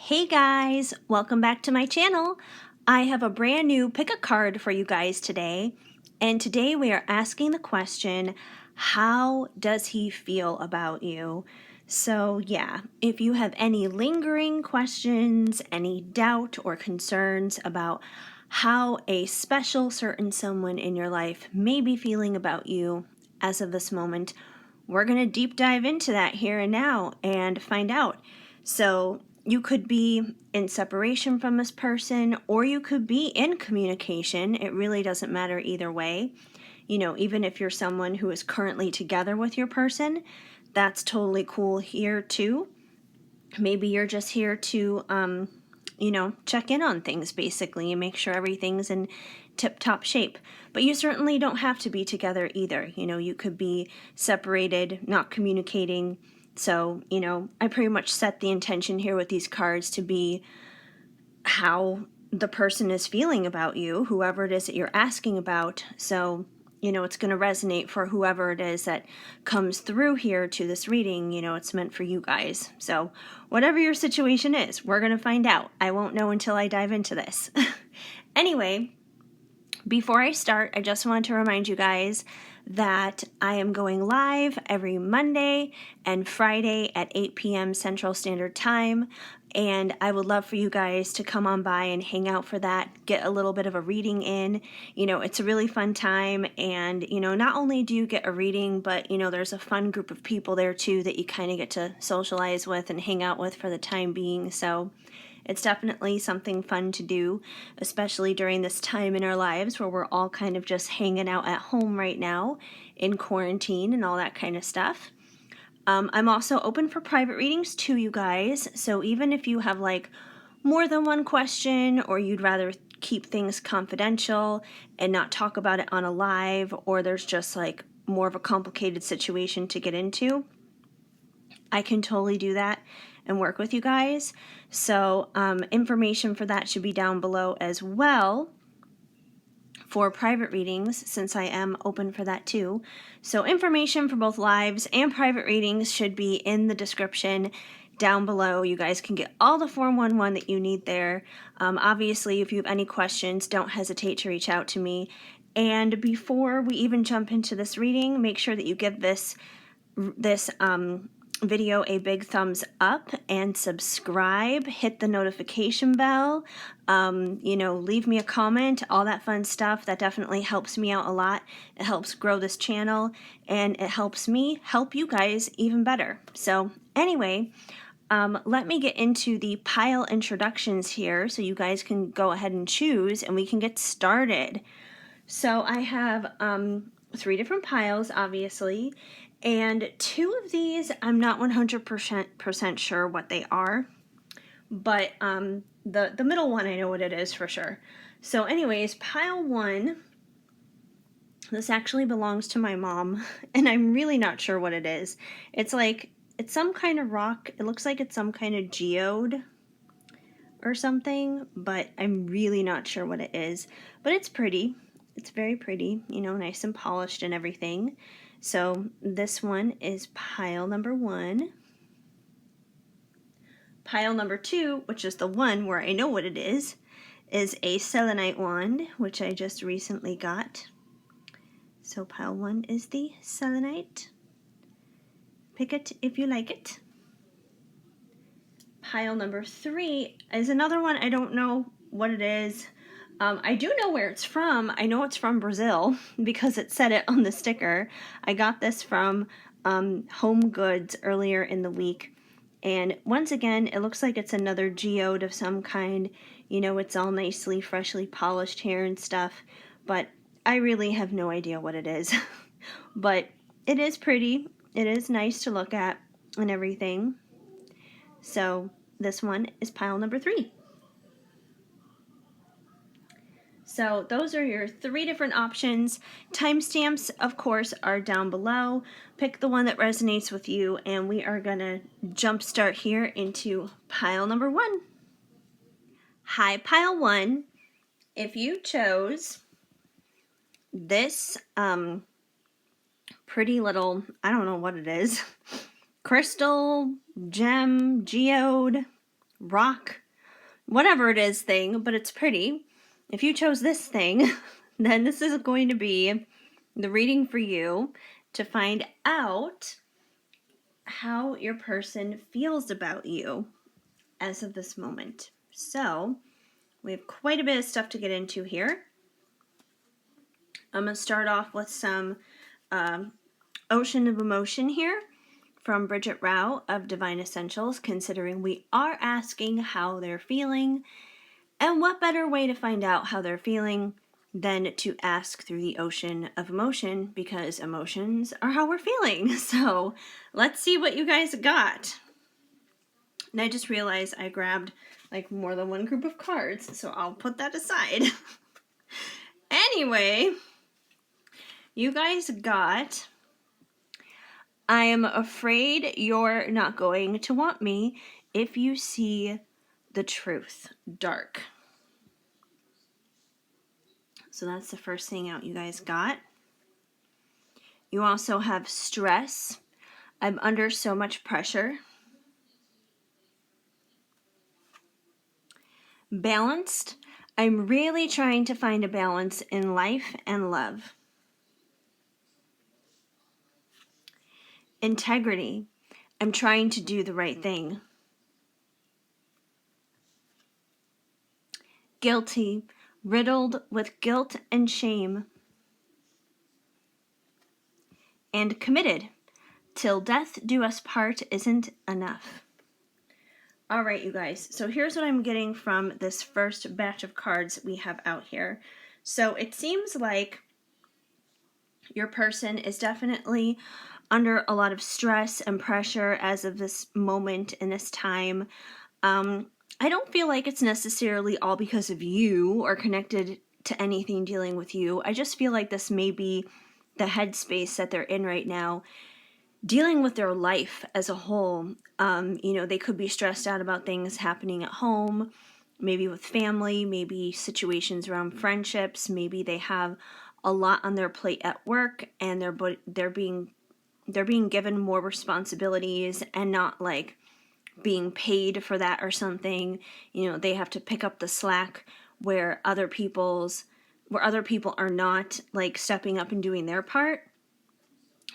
Hey guys, welcome back to my channel. I have a brand new pick a card for you guys today. And today we are asking the question, how does he feel about you? So yeah, if you have any lingering questions, any doubt or concerns about how a special certain someone in your life may be feeling about you as of this moment, we're going to deep dive into that here and now and find out. So you could be in separation from this person, or you could be in communication. It really doesn't matter either way. You know, even if you're someone who is currently together with your person, that's totally cool here too. Maybe you're just here to, check in on things basically and make sure everything's in tip-top shape. But you certainly don't have to be together either. You know, you could be separated, not communicating. So, I pretty much set the intention here with these cards to be how the person is feeling about you, whoever it is that you're asking about. So, it's going to resonate for whoever it is that comes through here to this reading. It's meant for you guys. So, whatever your situation is, we're going to find out. I won't know until I dive into this. Anyway, before I start, I just want to remind you guys that I am going live every Monday and Friday at 8 p.m. Central Standard Time, and I would love for you guys to come on by and hang out for that, get a little bit of a reading in. It's a really fun time, and, not only do you get a reading, but, there's a fun group of people there too that you kind of get to socialize with and hang out with for the time being. So it's definitely something fun to do, especially during this time in our lives where we're all kind of just hanging out at home right now in quarantine and all that kind of stuff. I'm also open for private readings too, you guys. So even if you have like more than one question, or you'd rather keep things confidential and not talk about it on a live, or there's just like more of a complicated situation to get into, I can totally do that and work with you guys. So information for that should be down below as well for private readings, since I am open for that too. So information for both lives and private readings should be in the description down below. You guys can get all the Form 1-1 that you need there. Obviously, if you have any questions, don't hesitate to reach out to me. And before we even jump into this reading, make sure that you give this video a big thumbs up and subscribe. Hit the notification bell. Leave me a comment, all that fun stuff. That definitely helps me out a lot. It helps grow this channel, and it helps me help you guys even better. So anyway, let me get into the pile introductions here so you guys can go ahead and choose and we can get started. So I have 3 different piles, obviously, and 2 of these I'm not 100% sure what they are, but the middle one I know what it is for sure. So anyways, pile 1, this actually belongs to my mom, and I'm really not sure what it is. It's some kind of rock. It looks like it's some kind of geode or something, but I'm really not sure what it is. But it's pretty. It's very pretty, nice and polished and everything. So this one is pile number 1. Pile number 2, which is the one where I know what it is a selenite wand, which I just recently got. So pile 1 is the selenite. Pick it if you like it. Pile number 3 is another one. I don't know what it is. I do know where it's from. I know it's from Brazil because it said it on the sticker. I got this from Home Goods earlier in the week. And once again, it looks like it's another geode of some kind. It's all nicely, freshly polished here and stuff. But I really have no idea what it is. But it is pretty. It is nice to look at and everything. So this one is pile number 3. So those are your 3 different options. Timestamps, of course, are down below. Pick the one that resonates with you, and we are going to jump start here into pile number 1. Hi, pile 1. If you chose this pretty little, I don't know what it is, crystal, gem, geode, rock, whatever it is thing, but it's pretty. If you chose this thing, then this is going to be the reading for you to find out how your person feels about you as of this moment. So, we have quite a bit of stuff to get into here. I'm going to start off with some Ocean of Emotion here from Bridget Rao of Divine Essentials, considering we are asking how they're feeling. And what better way to find out how they're feeling than to ask through the Ocean of Emotion, because emotions are how we're feeling. So let's see what you guys got. And I just realized I grabbed like more than one group of cards, so I'll put that aside. Anyway, you guys got, I am afraid you're not going to want me if you see the truth, dark. So that's the first thing out you guys got. You also have stress. I'm under so much pressure. Balanced. I'm really trying to find a balance in life and love. Integrity. I'm trying to do the right thing. Guilty. Riddled with guilt and shame. And committed. Till death do us part isn't enough. All right, you guys. So here's what I'm getting from this first batch of cards we have out here. So it seems like your person is definitely under a lot of stress and pressure as of this moment in this time. I don't feel like it's necessarily all because of you or connected to anything dealing with you. I just feel like this may be the headspace that they're in right now, dealing with their life as a whole. They could be stressed out about things happening at home, maybe with family, maybe situations around friendships, maybe they have a lot on their plate at work and they're being given more responsibilities and not like being paid for that or something. They have to pick up the slack where other people are not like stepping up and doing their part.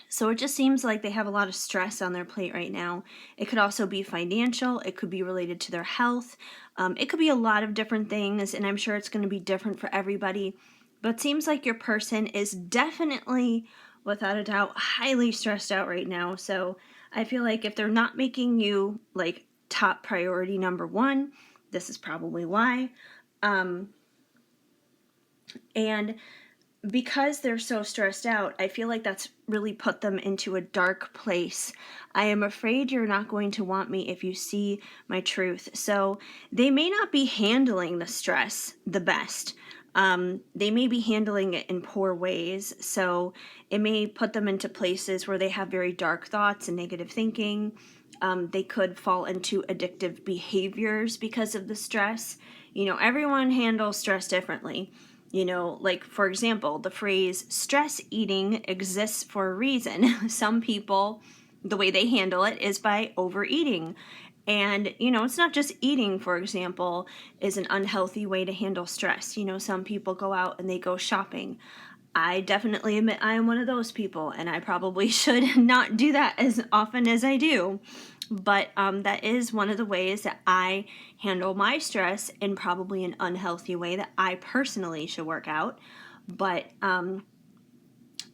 So it just seems like they have a lot of stress on their plate right now. It could also be financial. It could be related to their health. It could be a lot of different things, and I'm sure it's going to be different for everybody. But it seems like your person is definitely, without a doubt, highly stressed out right now. So I feel like if they're not making you like top priority number one, this is probably why. And because they're so stressed out, I feel like that's really put them into a dark place. I am afraid you're not going to want me if you see my truth. So they may not be handling the stress the best. They may be handling it in poor ways. So it may put them into places where they have very dark thoughts and negative thinking. They could fall into addictive behaviors because of the stress. Everyone handles stress differently. Like for example, the phrase stress eating exists for a reason. Some people, the way they handle it is by overeating. And, it's not just eating, for example, is an unhealthy way to handle stress. Some people go out and they go shopping. I definitely admit I am one of those people, and I probably should not do that as often as I do. But that is one of the ways that I handle my stress in probably an unhealthy way that I personally should work out. But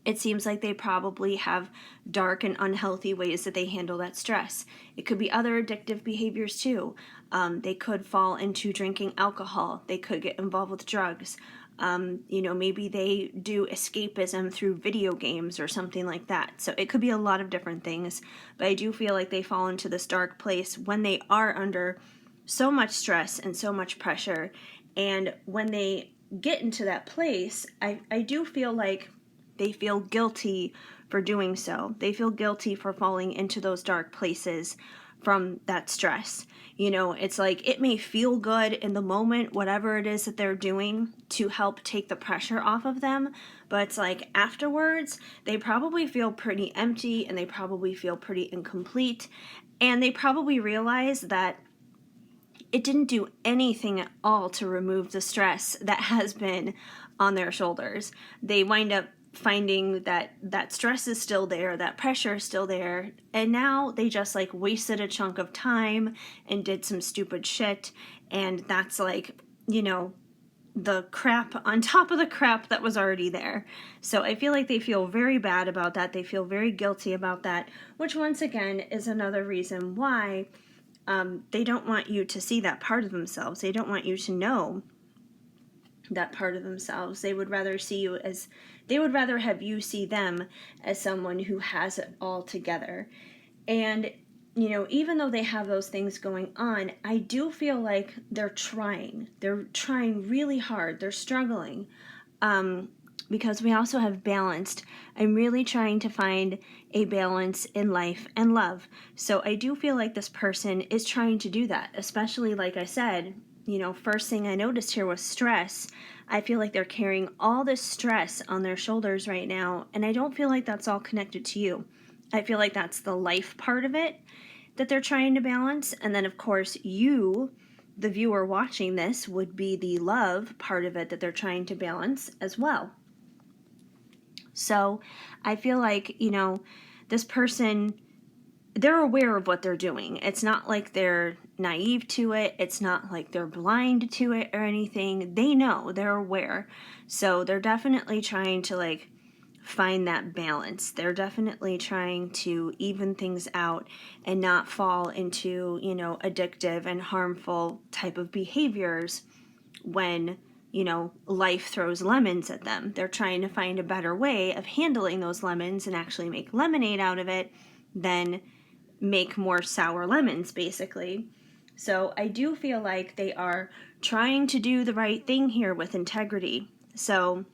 it seems like they probably have dark and unhealthy ways that they handle that stress. It could be other addictive behaviors too. They could fall into drinking alcohol. They could get involved with drugs. Maybe they do escapism through video games or something like that. So it could be a lot of different things. But I do feel like they fall into this dark place when they are under so much stress and so much pressure. And when they get into that place, I do feel like they feel guilty for doing so. They feel guilty for falling into those dark places from that stress. It's like it may feel good in the moment, whatever it is that they're doing to help take the pressure off of them. But it's like afterwards, they probably feel pretty empty and they probably feel pretty incomplete. And they probably realize that it didn't do anything at all to remove the stress that has been on their shoulders. They wind up finding that that stress is still there, that pressure is still there, and now they just like wasted a chunk of time and did some stupid shit, and that's like, you know, the crap on top of the crap that was already there. So I feel like they feel very bad about that. They feel very guilty about that, which once again is another reason why they don't want you to see that part of themselves. They don't want you to know that part of themselves. They would rather have you see them as someone who has it all together. And, you know, even though they have those things going on, I do feel like they're trying. They're trying really hard. They're struggling. Because we also have balanced. I'm really trying to find a balance in life and love. So I do feel like this person is trying to do that, especially like I said, you know, first thing I noticed here was stress. I feel like they're carrying all this stress on their shoulders right now, and I don't feel like that's all connected to you. I feel like that's the life part of it that they're trying to balance, and then of course you, the viewer watching this, would be the love part of it that they're trying to balance as well. So I feel like, you know, this person, they're aware of what they're doing. It's not like they're naive to it. It's not like they're blind to it or anything. They know, they're aware. So they're definitely trying to like find that balance. They're definitely trying to even things out and not fall into, you know, addictive and harmful type of behaviors when, you know, life throws lemons at them. They're trying to find a better way of handling those lemons and actually make lemonade out of it than make more sour lemons, basically. So I do feel like they are trying to do the right thing here with integrity. So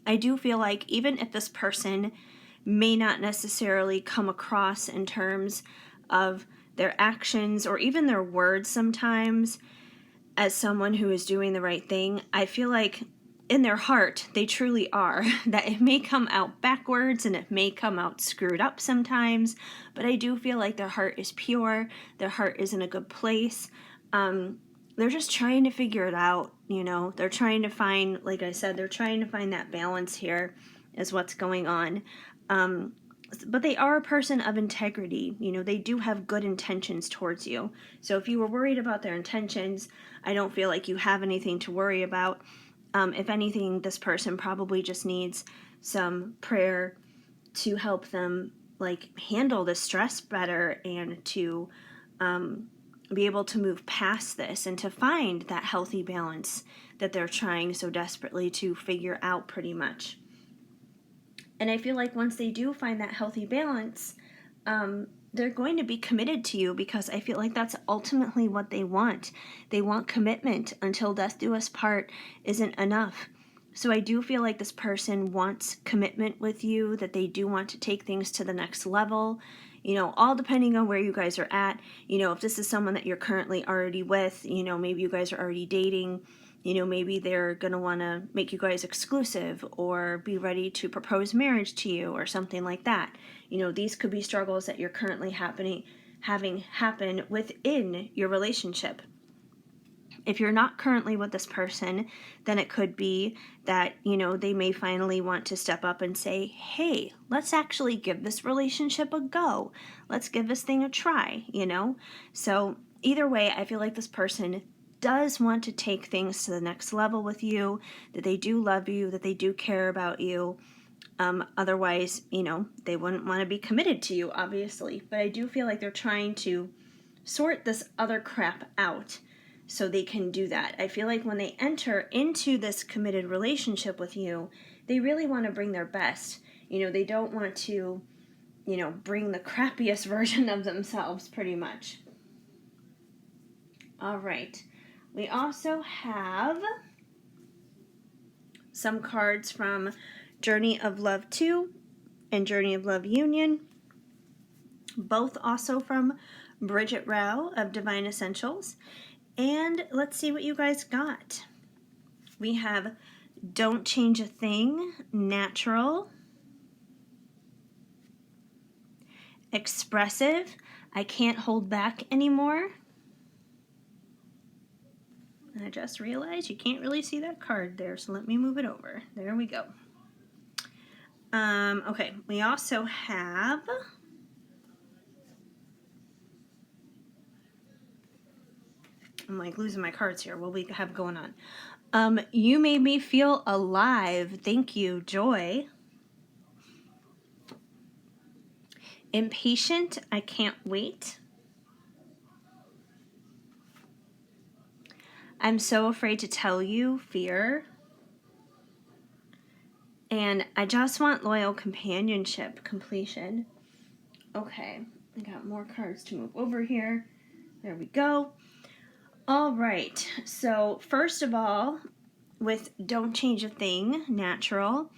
I do feel like even if this person may not necessarily come across in terms of their actions or even their words sometimes as someone who is doing the right thing, I feel like in their heart, they truly are. That it may come out backwards and it may come out screwed up sometimes, but I do feel like their heart is pure, their heart is in a good place. They're just trying to figure it out, you know. They're trying to find, like I said, they're trying to find that balance here is what's going on. But they are a person of integrity. You know, they do have good intentions towards you. So if you were worried about their intentions, I don't feel like you have anything to worry about. If anything, this person probably just needs some prayer to help them like handle the stress better and to be able to move past this and to find that healthy balance that they're trying so desperately to figure out pretty much. And I feel like once they do find that healthy balance, they're going to be committed to you because I feel like that's ultimately what they want. They want commitment. Until death do us part isn't enough. So I do feel like this person wants commitment with you, that they do want to take things to the next level, you know, all depending on where you guys are at. You know, if this is someone that you're currently already with, you know, maybe you guys are already dating, you know, maybe they're going to want to make you guys exclusive or be ready to propose marriage to you or something like that. You know, these could be struggles that you're currently having happen within your relationship. If you're not currently with this person, then it could be that, you know, they may finally want to step up and say, hey, let's actually give this relationship a go. Let's give this thing a try, you know? So either way, I feel like this person does want to take things to the next level with you, that they do love you, that they do care about you. Otherwise, you know, they wouldn't want to be committed to you, obviously. But I do feel like they're trying to sort this other crap out so they can do that. I feel like when they enter into this committed relationship with you, they really want to bring their best. You know, they don't want to, you know, bring the crappiest version of themselves, pretty much. All right. We also have some cards from Journey of Love 2 and Journey of Love Union, both also from Bridget Rao of Divine Essentials. And let's see what you guys got. We have Don't Change a Thing, Natural, Expressive, I Can't Hold Back Anymore, And I just realized you can't really see that card there, so let me move it over. There we go. Okay, we also have... I'm like losing my cards here. What we have going on? You made me feel alive. Thank you, Joy. Impatient. I can't wait. I'm so afraid to tell you. Fear. And I just want loyal companionship. Completion. Okay, I got more cards to move over here. There we go. All right. So first of all, with Don't Change a Thing, natural,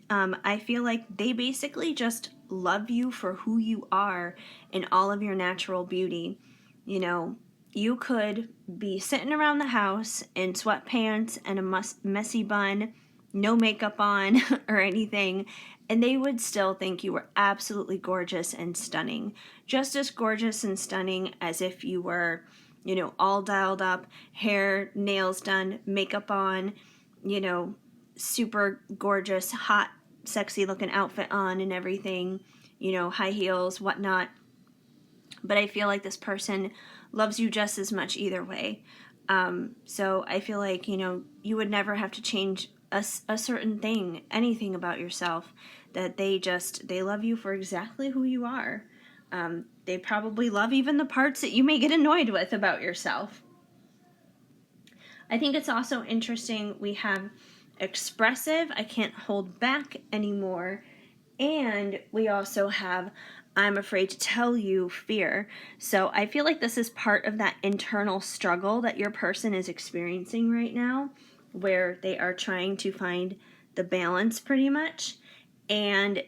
I feel like they basically just love you for who you are in all of your natural beauty. You know, you could be sitting around the house in sweatpants and a messy bun, no makeup on or anything, and they would still think you were absolutely gorgeous and stunning. Just as gorgeous and stunning as if you were, you know, all dialed up, hair, nails done, makeup on, you know, super gorgeous, hot, sexy looking outfit on and everything, you know, high heels, whatnot. But I feel like this person loves you just as much either way. So I feel like, you know, you would never have to change a certain thing, anything about yourself, that they love you for exactly who you are. They probably love even the parts that you may get annoyed with about yourself. I think it's also interesting we have expressive, I can't hold back anymore, and we also have I'm afraid to tell you, fear. So I feel like this is part of that internal struggle that your person is experiencing right now, where they are trying to find the balance pretty much. And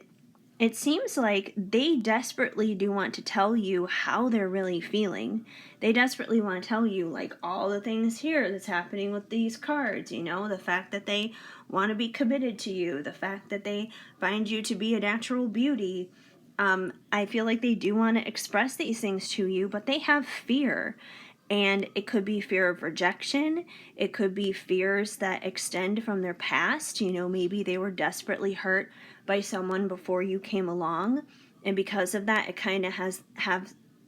it seems like they desperately do want to tell you how they're really feeling. They desperately want to tell you, like, all the things here that's happening with these cards, you know, the fact that they want to be committed to you, the fact that they find you to be a natural beauty. I feel like they do want to express these things to you, but they have fear. And it could be fear of rejection. It could be fears that extend from their past. You know, maybe they were desperately hurt by someone before you came along. And because of that, it kind of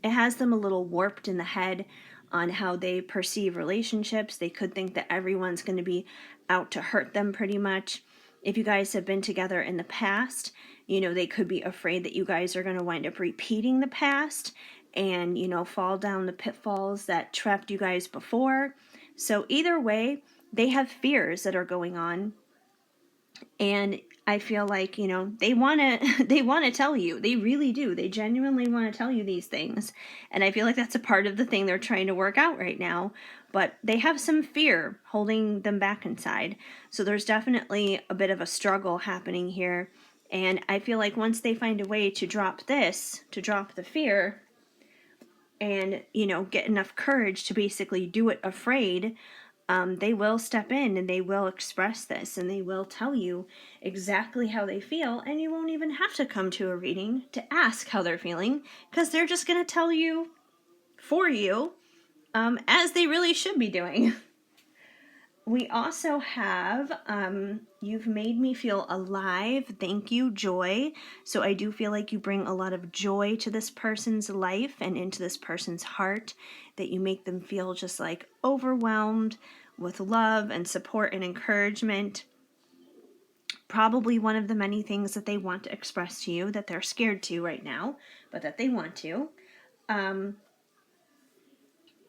it has them a little warped in the head on how they perceive relationships. They could think that everyone's going to be out to hurt them pretty much. If you guys have been together in the past, you know, they could be afraid that you guys are going to wind up repeating the past and, you know, fall down the pitfalls that trapped you guys before. So either way, they have fears that are going on. And I feel like, you know, they want to they want to tell you. They really do. They genuinely want to tell you these things. And I feel like that's a part of the thing they're trying to work out right now, but they have some fear holding them back inside. So there's definitely a bit of a struggle happening here. And I feel like once they find a way to drop this, to drop the fear, and, you know, get enough courage to basically do it afraid, they will step in and they will express this and they will tell you exactly how they feel, and you won't even have to come to a reading to ask how they're feeling, because they're just going to tell you for you, as they really should be doing. We also have, you've made me feel alive. Thank you, Joy. So I do feel like you bring a lot of joy to this person's life and into this person's heart, that you make them feel just like overwhelmed with love and support and encouragement. Probably one of the many things that they want to express to you that they're scared to right now, but that they want to.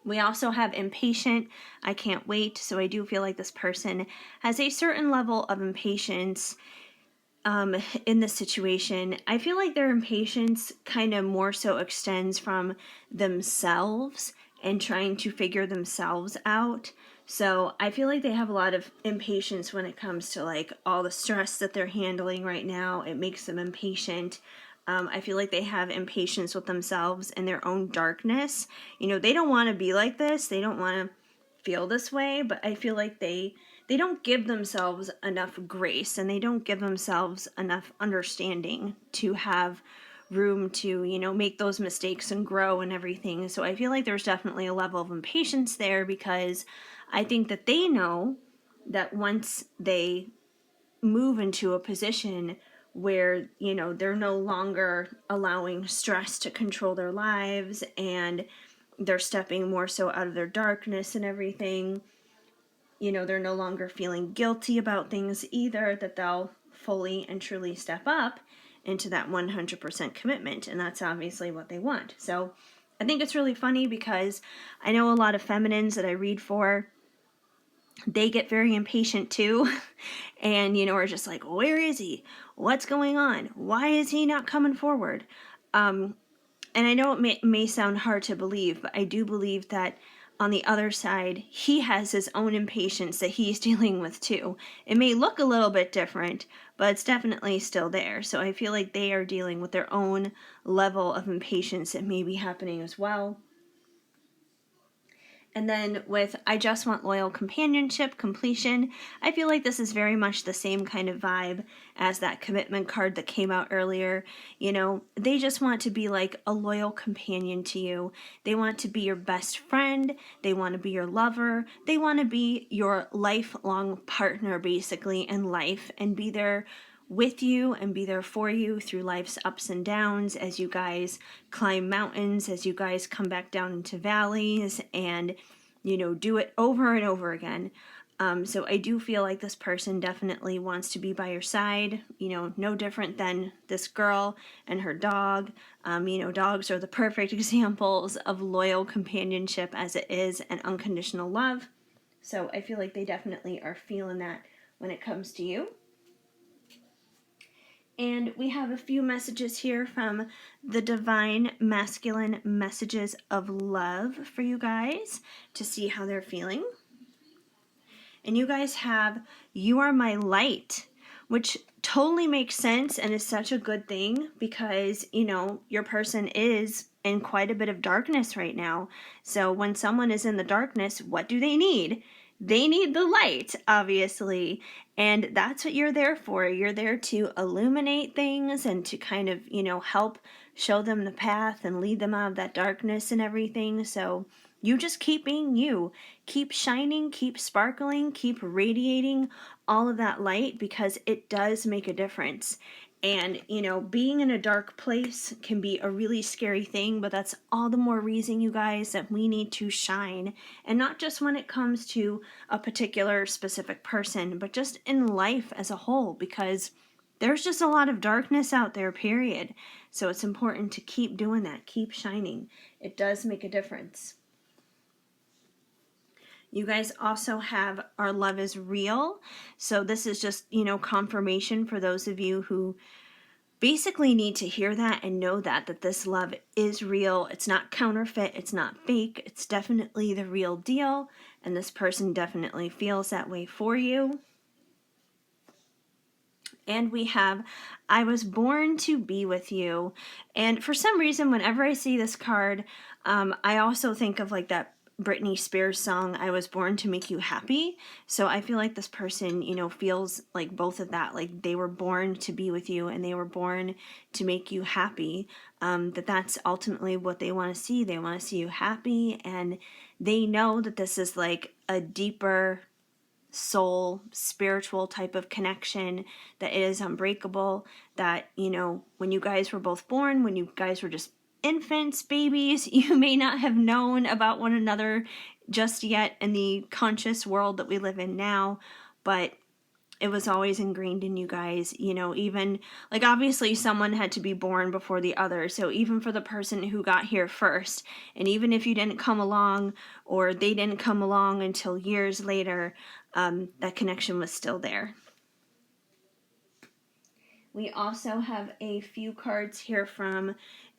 We also have impatient. I can't wait. So I do feel like this person has a certain level of impatience in this situation. I feel like their impatience kind of more so extends from themselves and trying to figure themselves out. So I feel like they have a lot of impatience when it comes to like all the stress that they're handling right now. It makes them impatient. I feel like they have impatience with themselves and their own darkness. You know, they don't want to be like this. They don't want to feel this way, but I feel like they don't give themselves enough grace and they don't give themselves enough understanding to have room to, make those mistakes and grow and everything. So I feel like there's definitely a level of impatience there, because I think that they know that once they move into a position where, they're no longer allowing stress to control their lives, and they're stepping more so out of their darkness and everything, they're no longer feeling guilty about things either, that they'll fully and truly step up into that 100% commitment. And that's obviously what they want. So I think it's really funny, because I know a lot of feminines that I read for, they get very impatient too. And, are just like, where is he? What's going on? Why is he not coming forward? And I know it may sound hard to believe, but I do believe that on the other side, he has his own impatience that he's dealing with too. It may look a little bit different, but it's definitely still there. So I feel like they are dealing with their own level of impatience that may be happening as well. And then with I just want loyal companionship, completion, I feel like this is very much the same kind of vibe as that commitment card that came out earlier. They just want to be like a loyal companion to you. They want to be your best friend. They want to be your lover. They want to be your lifelong partner, basically, in life, and be there with you and be there for you through life's ups and downs, as you guys climb mountains, as you guys come back down into valleys, and do it over and over again. So I do feel like this person definitely wants to be by your side, no different than this girl and her dog. Dogs are the perfect examples of loyal companionship, as it is an unconditional love. So I feel like they definitely are feeling that when it comes to you. And we have a few messages here from the Divine Masculine Messages of Love for you guys to see how they're feeling. And you guys have, you are my light, which totally makes sense and is such a good thing, because, your person is in quite a bit of darkness right now. So when someone is in the darkness, what do they need? They need the light, obviously. And that's what you're there for. You're there to illuminate things and to kind of, help show them the path and lead them out of that darkness and everything. So you just keep being you. Keep shining, keep sparkling, keep radiating all of that light, because it does make a difference. And, being in a dark place can be a really scary thing, but that's all the more reason, you guys, that we need to shine. And not just when it comes to a particular specific person, but just in life as a whole, because there's just a lot of darkness out there, period. So it's important to keep doing that, keep shining. It does make a difference. You guys also have our love is real. So this is just, confirmation for those of you who basically need to hear that and know that this love is real. It's not counterfeit. It's not fake. It's definitely the real deal. And this person definitely feels that way for you. And we have, I was born to be with you. And for some reason, whenever I see this card, I also think of like that Britney Spears song, I was born to make you happy. So I feel like this person, feels like both of that. Like they were born to be with you and they were born to make you happy. That's ultimately what they want to see. They want to see you happy. And they know that this is like a deeper soul, spiritual type of connection that is unbreakable, that, when you guys were both born, when you guys were just infants, babies, you may not have known about one another just yet in the conscious world that we live in now, but it was always ingrained in you guys, even like obviously someone had to be born before the other. So even for the person who got here first, and even if you didn't come along or they didn't come along until years later, that connection was still there. We also have a few cards here from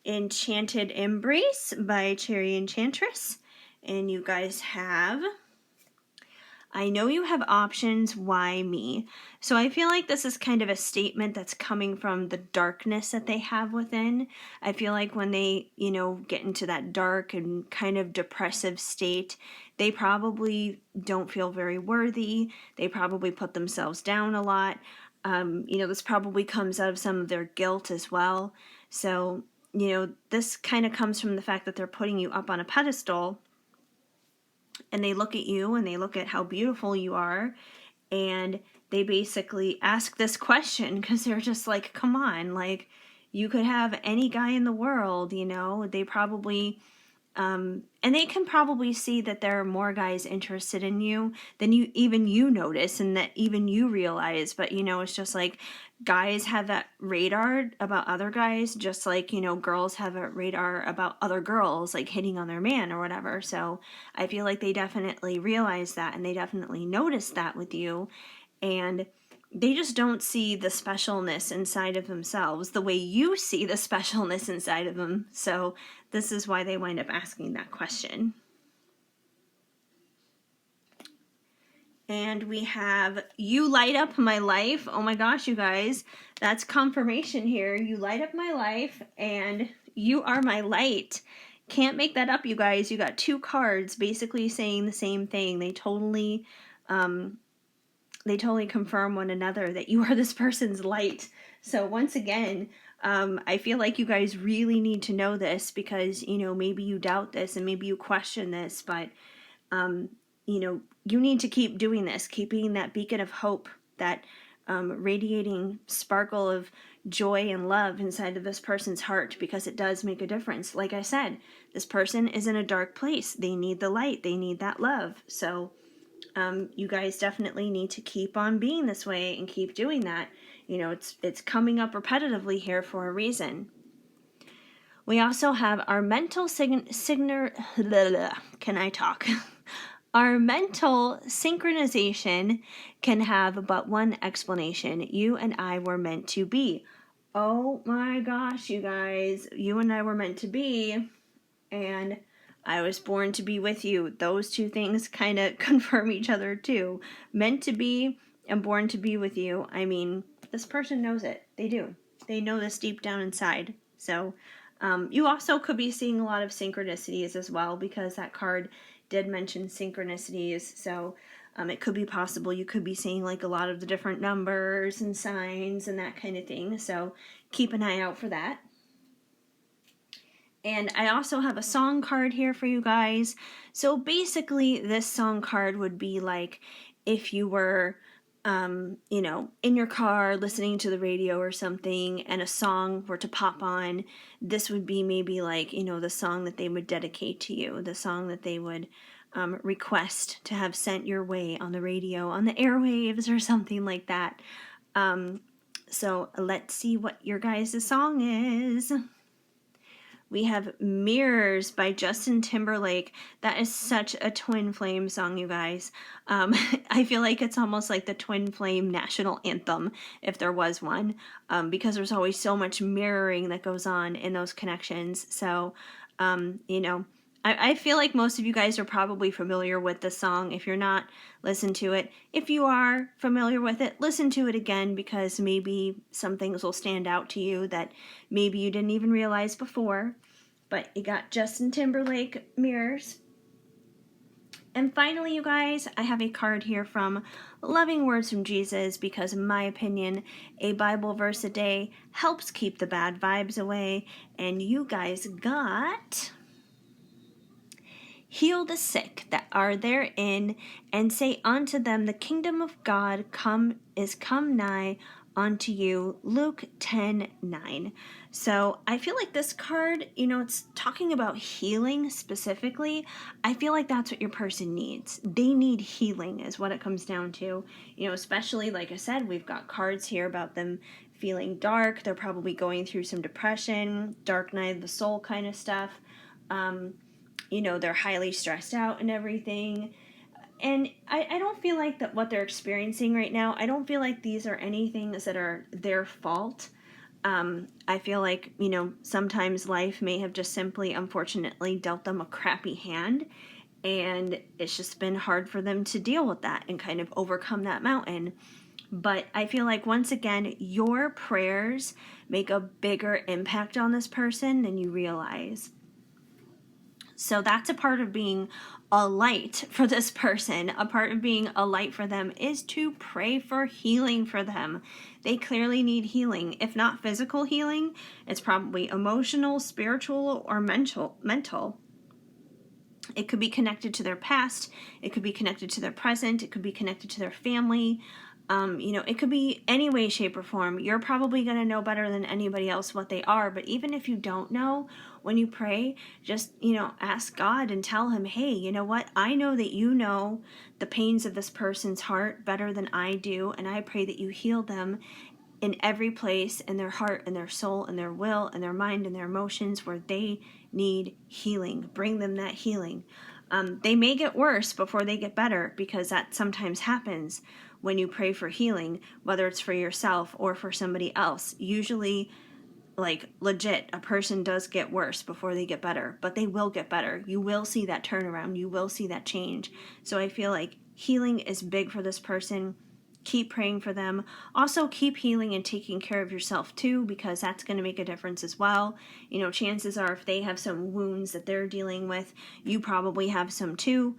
Enchanted Embrace by Cherry Enchantress. And you guys have, I know you have options, why me? So I feel like this is kind of a statement that's coming from the darkness that they have within. I feel like when they, get into that dark and kind of depressive state, they probably don't feel very worthy. They probably put themselves down a lot. This probably comes out of some of their guilt as well. So, this kind of comes from the fact that they're putting you up on a pedestal, and they look at you and they look at how beautiful you are, and they basically ask this question because they're just like, come on, like, you could have any guy in the world, they probably and they can probably see that there are more guys interested in you than you notice and that even you realize. But it's just like guys have that radar about other guys, just like girls have a radar about other girls, like hitting on their man or whatever. So I feel like they definitely realize that, and they definitely notice that with you, and they just don't see the specialness inside of themselves the way you see the specialness inside of them. So this is why they wind up asking that question. And we have, you light up my life. Oh my gosh, you guys, that's confirmation here. You light up my life, and you are my light. Can't make that up, you guys. You got two cards basically saying the same thing. They totally confirm one another that you are this person's light. So once again, I feel like you guys really need to know this, because maybe you doubt this and maybe you question this, but you need to keep doing this, keeping that beacon of hope, that radiating sparkle of joy and love inside of this person's heart, because it does make a difference. Like I said, this person is in a dark place. They need the light. They need that love. So you guys definitely need to keep on being this way and keep doing that. It's coming up repetitively here for a reason. We also have our mental can I talk? Our mental synchronization can have but one explanation. You and I were meant to be. Oh my gosh, you guys. You and I were meant to be, and I was born to be with you. Those two things kind of confirm each other too. Meant to be and born to be with you. I mean, this person knows it. They do. They know this deep down inside. So you also could be seeing a lot of synchronicities as well, because that card did mention synchronicities. So it could be possible you could be seeing like a lot of the different numbers and signs and that kind of thing. So keep an eye out for that. And I also have a song card here for you guys. So basically, this song card would be like if you were, in your car listening to the radio or something, and a song were to pop on. This would be maybe like, the song that they would dedicate to you, the song that they would request to have sent your way on the radio, on the airwaves, or something like that. So let's see what your guys' song is. We have Mirrors by Justin Timberlake. That is such a Twin Flame song, you guys. I feel like it's almost like the Twin Flame national anthem, if there was one, because there's always so much mirroring that goes on in those connections. So, I feel like most of you guys are probably familiar with the song. If you're not, listen to it. If you are familiar with it, listen to it again, because maybe some things will stand out to you that maybe you didn't even realize before. But you got Justin Timberlake, Mirrors. And finally, you guys, I have a card here from Loving Words from Jesus, because in my opinion, a Bible verse a day helps keep the bad vibes away. And you guys got... Heal the sick that are therein, and say unto them, the kingdom of God come nigh unto you. Luke 10:9. So I feel like this card, it's talking about healing specifically. I feel like that's what your person needs. They need healing is what it comes down to. Especially, like I said, we've got cards here about them feeling dark. They're probably going through some depression, dark night of the soul kind of stuff. They're highly stressed out and everything. And I don't feel like that what they're experiencing right now, I don't feel like these are anything that are their fault. I feel like, sometimes life may have just simply, unfortunately, dealt them a crappy hand. And it's just been hard for them to deal with that and kind of overcome that mountain. But I feel like, once again, your prayers make a bigger impact on this person than you realize. So that's a part of being a light for this person. A part of being a light for them is to pray for healing for them. They clearly need healing. If not physical healing, it's probably emotional, spiritual, or mental. It could be connected to their past. It could be connected to their present. It could be connected to their family. It could be any way, shape, or form. You're probably going to know better than anybody else what they are. But even if you don't know, when you pray, just, ask God and tell him, hey, you know what? I know that you know the pains of this person's heart better than I do. And I pray that you heal them in every place in their heart and their soul and their will and their mind and their emotions where they need healing. Bring them that healing. They may get worse before they get better, because that sometimes happens when you pray for healing, whether it's for yourself or for somebody else. Usually, like legit, a person does get worse before they get better, but they will get better. You will see that turnaround. You will see that change. So I feel like healing is big for this person. Keep praying for them. Also, keep healing and taking care of yourself too, because that's going to make a difference as well. Chances are if they have some wounds that they're dealing with, you probably have some too.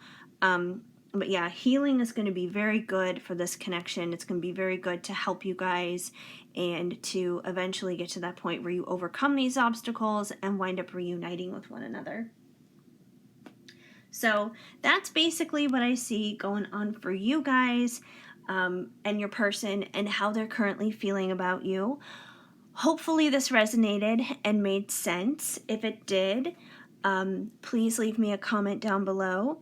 But yeah, healing is going to be very good for this connection. It's going to be very good to help you guys and to eventually get to that point where you overcome these obstacles and wind up reuniting with one another. So that's basically what I see going on for you guys and your person and how they're currently feeling about you. Hopefully this resonated and made sense. If it did, please leave me a comment down below.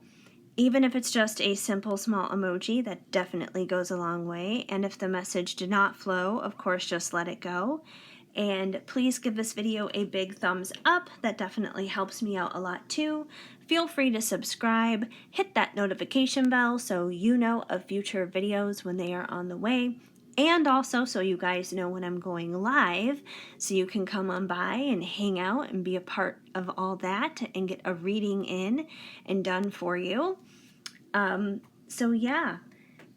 Even if it's just a simple small emoji, that definitely goes a long way. And if the message did not flow, of course, just let it go. And please give this video a big thumbs up. That definitely helps me out a lot too. Feel free to subscribe, hit that notification bell so you know of future videos when they are on the way. And also so you guys know when I'm going live, so you can come on by and hang out and be a part of all that and get a reading in and done for you. So yeah,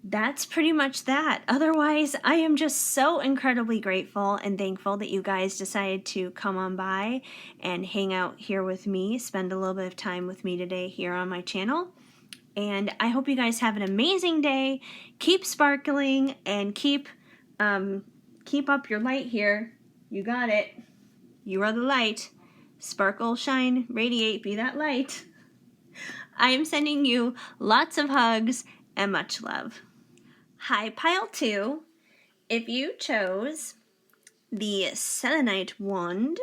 that's pretty much that. Otherwise, I am just so incredibly grateful and thankful that you guys decided to come on by and hang out here with me, spend a little bit of time with me today here on my channel. And I hope you guys have an amazing day. Keep sparkling and keep up your light here. You got it. You are the light. Sparkle, shine, radiate, be that light. I am sending you lots of hugs and much love. Hi, Pile 2. If you chose the selenite wand,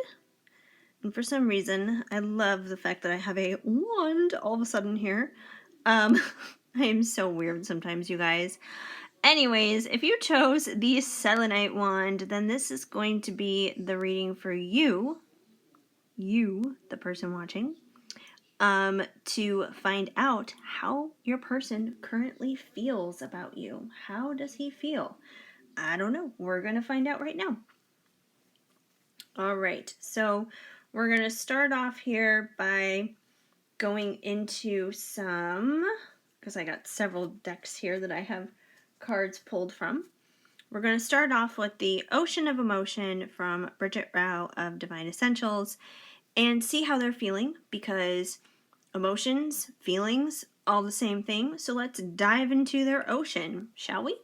and for some reason, I love the fact that I have a wand all of a sudden here. I am so weird sometimes, you guys. Anyways, if you chose the selenite wand, then this is going to be the reading for you, the person watching. To find out how your person currently feels about you. How does he feel? I don't know. We're going to find out right now. All right. So we're going to start off here by going into some, because I got several decks here that I have cards pulled from. We're going to start off with the Ocean of Emotion from Bridget Rao of Divine Essentials and see how they're feeling, because emotions, feelings, all the same thing. So let's dive into their ocean, shall we?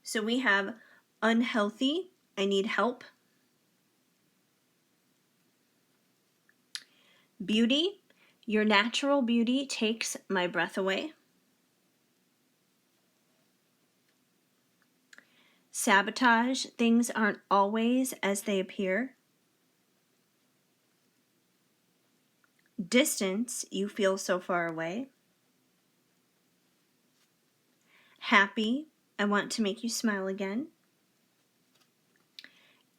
So we have unhealthy, I need help. Beauty, your natural beauty takes my breath away. Sabotage, things aren't always as they appear. Distance, you feel so far away. Happy, I want to make you smile again.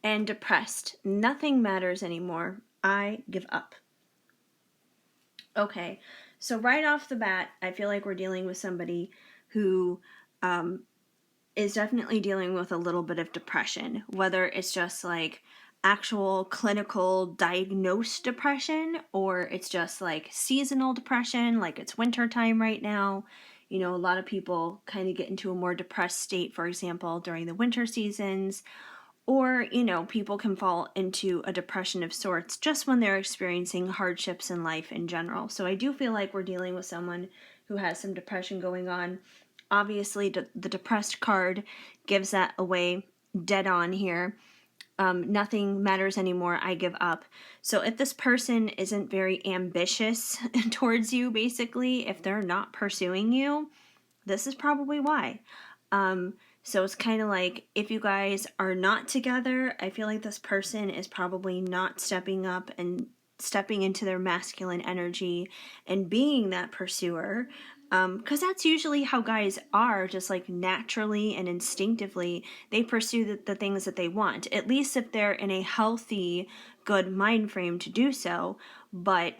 And depressed, nothing matters anymore. I give up. Okay, so right off the bat, I feel like we're dealing with somebody who is definitely dealing with a little bit of depression, whether it's just like actual clinical diagnosed depression or it's just like seasonal depression, like it's winter time right now. A lot of people kind of get into a more depressed state, for example, during the winter seasons, Or, people can fall into a depression of sorts just when they're experiencing hardships in life in general. So I do feel like we're dealing with someone who has some depression going on. Obviously, the depressed card gives that away dead on here. Nothing matters anymore. I give up. So if this person isn't very ambitious towards you, basically, if they're not pursuing you, this is probably why. So it's kind of like if you guys are not together, I feel like this person is probably not stepping up and stepping into their masculine energy and being that pursuer. Because that's usually how guys are, just like naturally and instinctively, they pursue the things that they want, at least if they're in a healthy, good mind frame to do so. But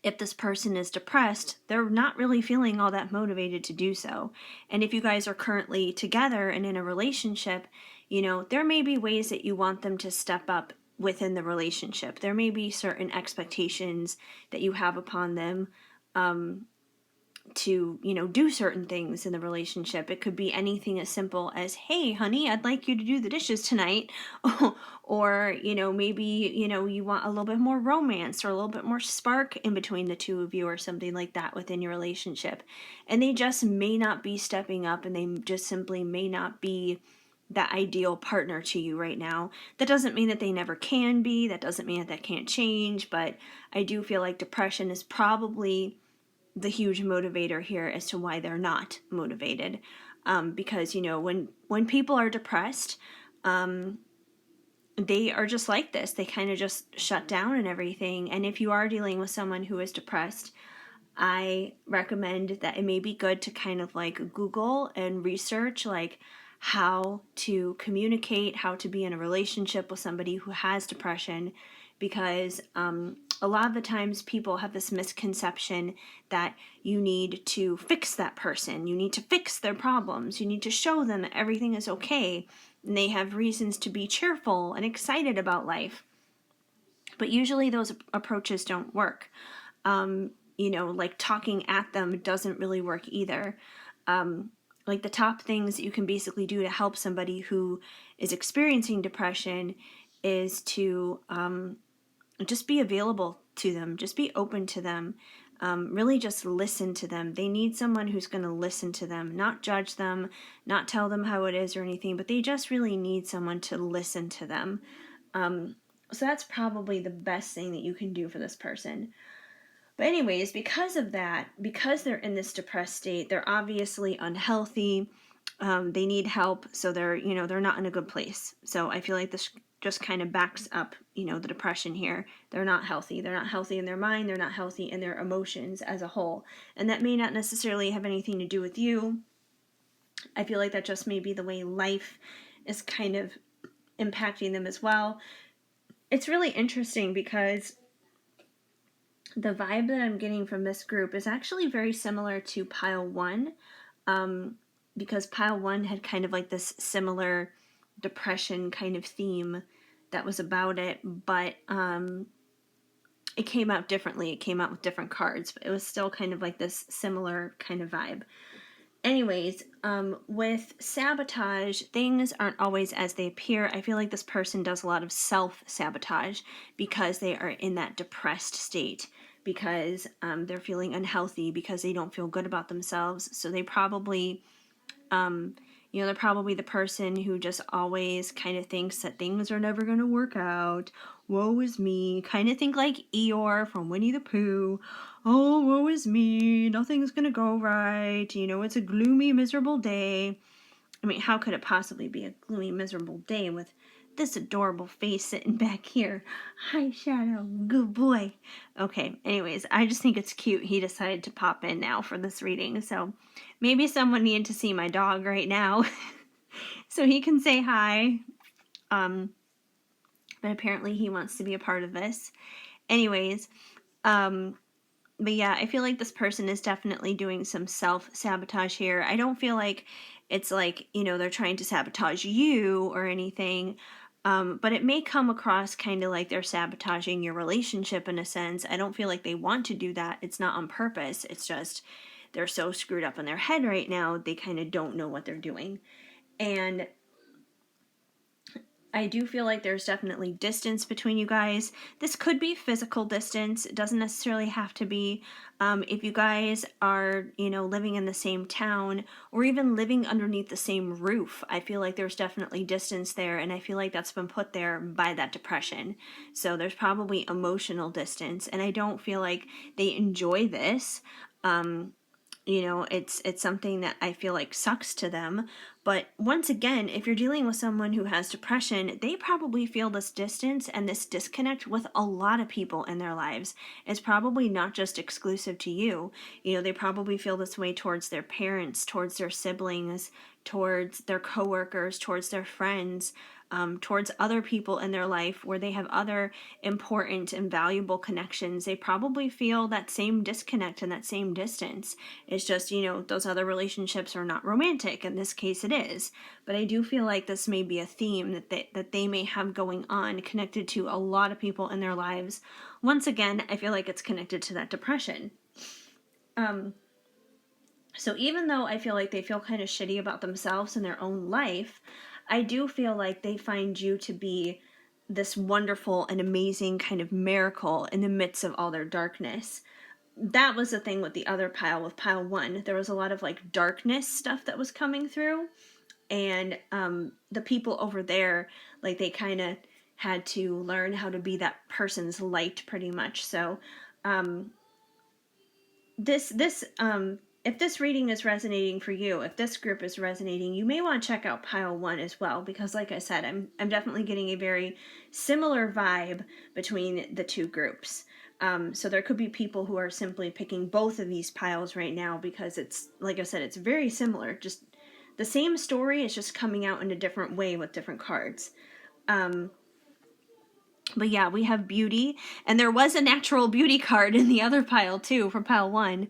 if this person is depressed, they're not really feeling all that motivated to do so. And if you guys are currently together and in a relationship, there may be ways that you want them to step up within the relationship. There may be certain expectations that you have upon them, to, do certain things in the relationship. It could be anything as simple as, hey, honey, I'd like you to do the dishes tonight. Or, maybe, you want a little bit more romance or a little bit more spark in between the two of you or something like that within your relationship. And they just may not be stepping up, and they just simply may not be that ideal partner to you right now. That doesn't mean that they never can be. That doesn't mean that can't change. But I do feel like depression is probably the huge motivator here as to why they're not motivated. Because, when people are depressed, they are just like this. They kind of just shut down and everything. And if you are dealing with someone who is depressed, I recommend that it may be good to kind of like Google and research like how to communicate, how to be in a relationship with somebody who has depression, because a lot of the times people have this misconception that you need to fix that person, you need to fix their problems, you need to show them that everything is okay, and they have reasons to be cheerful and excited about life. But usually those approaches don't work. Like talking at them doesn't really work either. Like the top things that you can basically do to help somebody who is experiencing depression is to just be available to them, just be open to them, really just listen to them. They need someone who's going to listen to them, not judge them, not tell them how it is or anything, but they just really need someone to listen to them. So that's probably the best thing that you can do for this person. But anyways, because of that, because they're in this depressed state, they're obviously unhealthy. They need help, so they're not in a good place. So I feel like this just kind of backs up, the depression here. They're not healthy. They're not healthy in their mind. They're not healthy in their emotions as a whole. And that may not necessarily have anything to do with you. I feel like that just may be the way life is kind of impacting them as well. It's really interesting because the vibe that I'm getting from this group is actually very similar to pile one, because pile one had kind of like this similar depression kind of theme that was about it, but it came out differently. It came out with different cards, but it was still kind of like this similar kind of vibe. Anyways, with sabotage, things aren't always as they appear. I feel like this person does a lot of self-sabotage because they are in that depressed state, because they're feeling unhealthy, because they don't feel good about themselves. So they probably, they're probably the person who just always kind of thinks that things are never going to work out. Woe is me. Kind of think like Eeyore from Winnie the Pooh. Oh, woe is me. Nothing's going to go right. It's a gloomy, miserable day. I mean, how could it possibly be a gloomy, miserable day with this adorable face sitting back here? Hi, Shadow. Good boy. Okay, anyways, I just think it's cute. He decided to pop in now for this reading. So maybe someone needed to see my dog right now so he can say hi. But apparently he wants to be a part of this. Anyways, but yeah, I feel like this person is definitely doing some self-sabotage here. I don't feel like it's like, they're trying to sabotage you or anything. But it may come across kind of like they're sabotaging your relationship in a sense. I don't feel like they want to do that. It's not on purpose. It's just they're so screwed up in their head right now, they kind of don't know what they're doing. And I do feel like there's definitely distance between you guys. This could be physical distance. It doesn't necessarily have to be. If you guys are, living in the same town or even living underneath the same roof, I feel like there's definitely distance there. And I feel like that's been put there by that depression. So there's probably emotional distance. And I don't feel like they enjoy this. It's something that I feel like sucks to them. But once again, if you're dealing with someone who has depression, they probably feel this distance and this disconnect with a lot of people in their lives. It's probably not just exclusive to you. They probably feel this way towards their parents, towards their siblings, towards their coworkers, towards their friends, towards other people in their life where they have other important and valuable connections. They probably feel that same disconnect and that same distance. It's just, those other relationships are not romantic. In this case, it is. But I do feel like this may be a theme that they may have going on, connected to a lot of people in their lives. Once again, I feel like it's connected to that depression. So even though I feel like they feel kind of shitty about themselves and their own life, I do feel like they find you to be this wonderful and amazing kind of miracle in the midst of all their darkness. That was the thing with the other pile, with pile 1. There was a lot of like darkness stuff that was coming through. And the people over there, like they kind of had to learn how to be that person's light pretty much. So this if this reading is resonating for you, if this group is resonating, you may want to check out pile 1 as well, because like I said, I'm definitely getting a very similar vibe between the two groups. So there could be people who are simply picking both of these piles right now because it's, like I said, it's very similar. Just the same story is just coming out in a different way with different cards. But yeah, we have beauty, and there was a natural beauty card in the other pile too, for pile 1.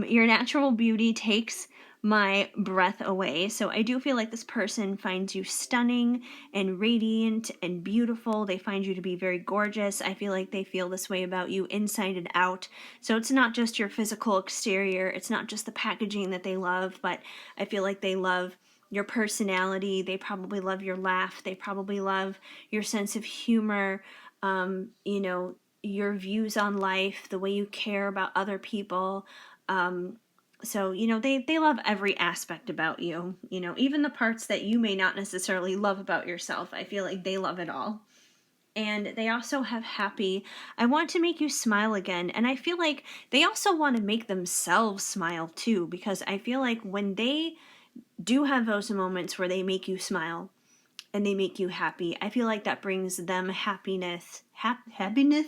Your natural beauty takes my breath away. So I do feel like this person finds you stunning and radiant and beautiful. They find you to be very gorgeous. I feel like they feel this way about you inside and out. So it's not just your physical exterior. It's not just the packaging that they love, but I feel like they love your personality. They probably love your laugh. They probably love your sense of humor, your views on life, the way you care about other people. So, they love every aspect about you, even the parts that you may not necessarily love about yourself. I feel like they love it all. And they also have happy. I want to make you smile again. And I feel like they also want to make themselves smile too, because I feel like when they do have those moments where they make you smile and they make you happy, I feel like that brings them happiness. Happiness?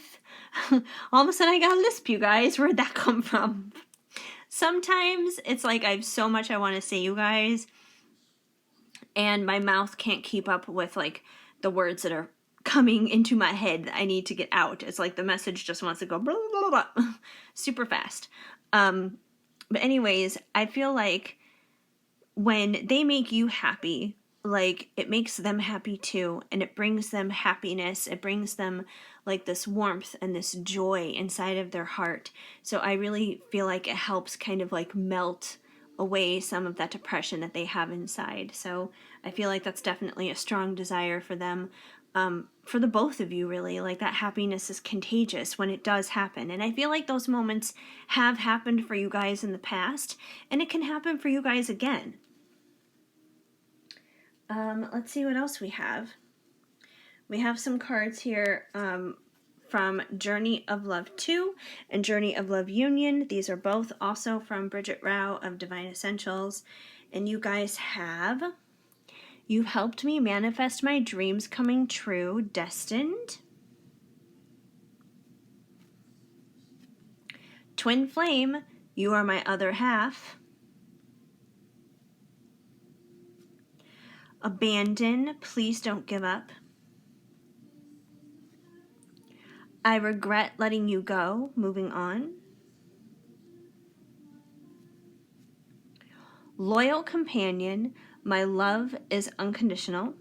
All of a sudden I got a lisp, you guys. Where'd that come from? Sometimes it's like I have so much I want to say, you guys, and my mouth can't keep up with like the words that are coming into my head that I need to get out. It's like the message just wants to go blah, blah, blah, blah, super fast. But anyways, I feel like when they make you happy, like it makes them happy too, and it brings them happiness. It brings them like this warmth and this joy inside of their heart. So I really feel like it helps kind of like melt away some of that depression that they have inside. So I feel like that's definitely a strong desire for them. For the both of you, really, like that happiness is contagious when it does happen. And I feel like those moments have happened for you guys in the past, and it can happen for you guys again. Let's see what else we have. We have some cards here from Journey of Love 2 and Journey of Love Union. These are both also from Bridget Rao of Divine Essentials. And you guys have, you've helped me manifest my dreams coming true, destined. Twin Flame, you are my other half. Abandon, please don't give up. I regret letting you go, moving on. Loyal companion, my love is unconditional.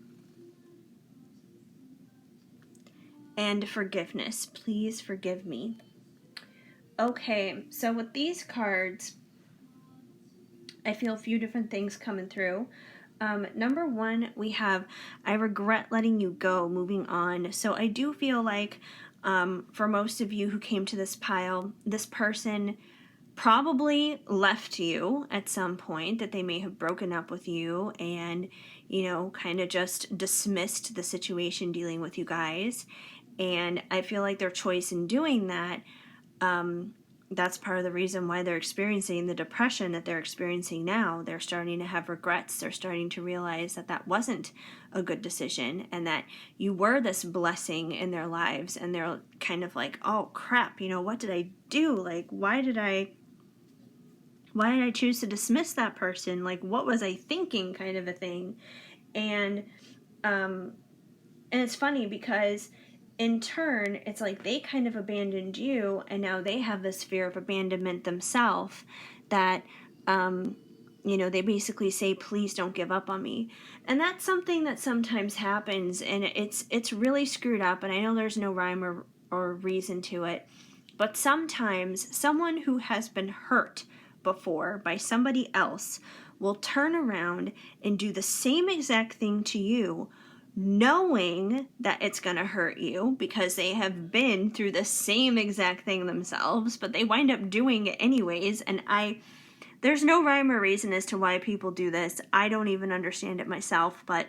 And forgiveness, please forgive me. Okay, so with these cards, I feel a few different things coming through. Number one, we have, I regret letting you go, moving on. So I do feel like for most of you who came to this pile, this person probably left you at some point, that they may have broken up with you and, kind of just dismissed the situation dealing with you guys. And I feel like their choice in doing that, that's part of the reason why they're experiencing the depression that they're experiencing now. They're starting to have regrets. They're starting to realize that that wasn't a good decision and that you were this blessing in their lives. And they're kind of like, oh crap, what did I do? Like, why did I choose to dismiss that person? Like, what was I thinking, kind of a thing. And it's funny because in turn, it's like they kind of abandoned you, and now they have this fear of abandonment themselves that, they basically say, please don't give up on me. And that's something that sometimes happens, and it's really screwed up, and I know there's no rhyme or reason to it, but sometimes someone who has been hurt before by somebody else will turn around and do the same exact thing to you, knowing that it's going to hurt you because they have been through the same exact thing themselves, but they wind up doing it anyways. And there's no rhyme or reason as to why people do this. I don't even understand it myself, but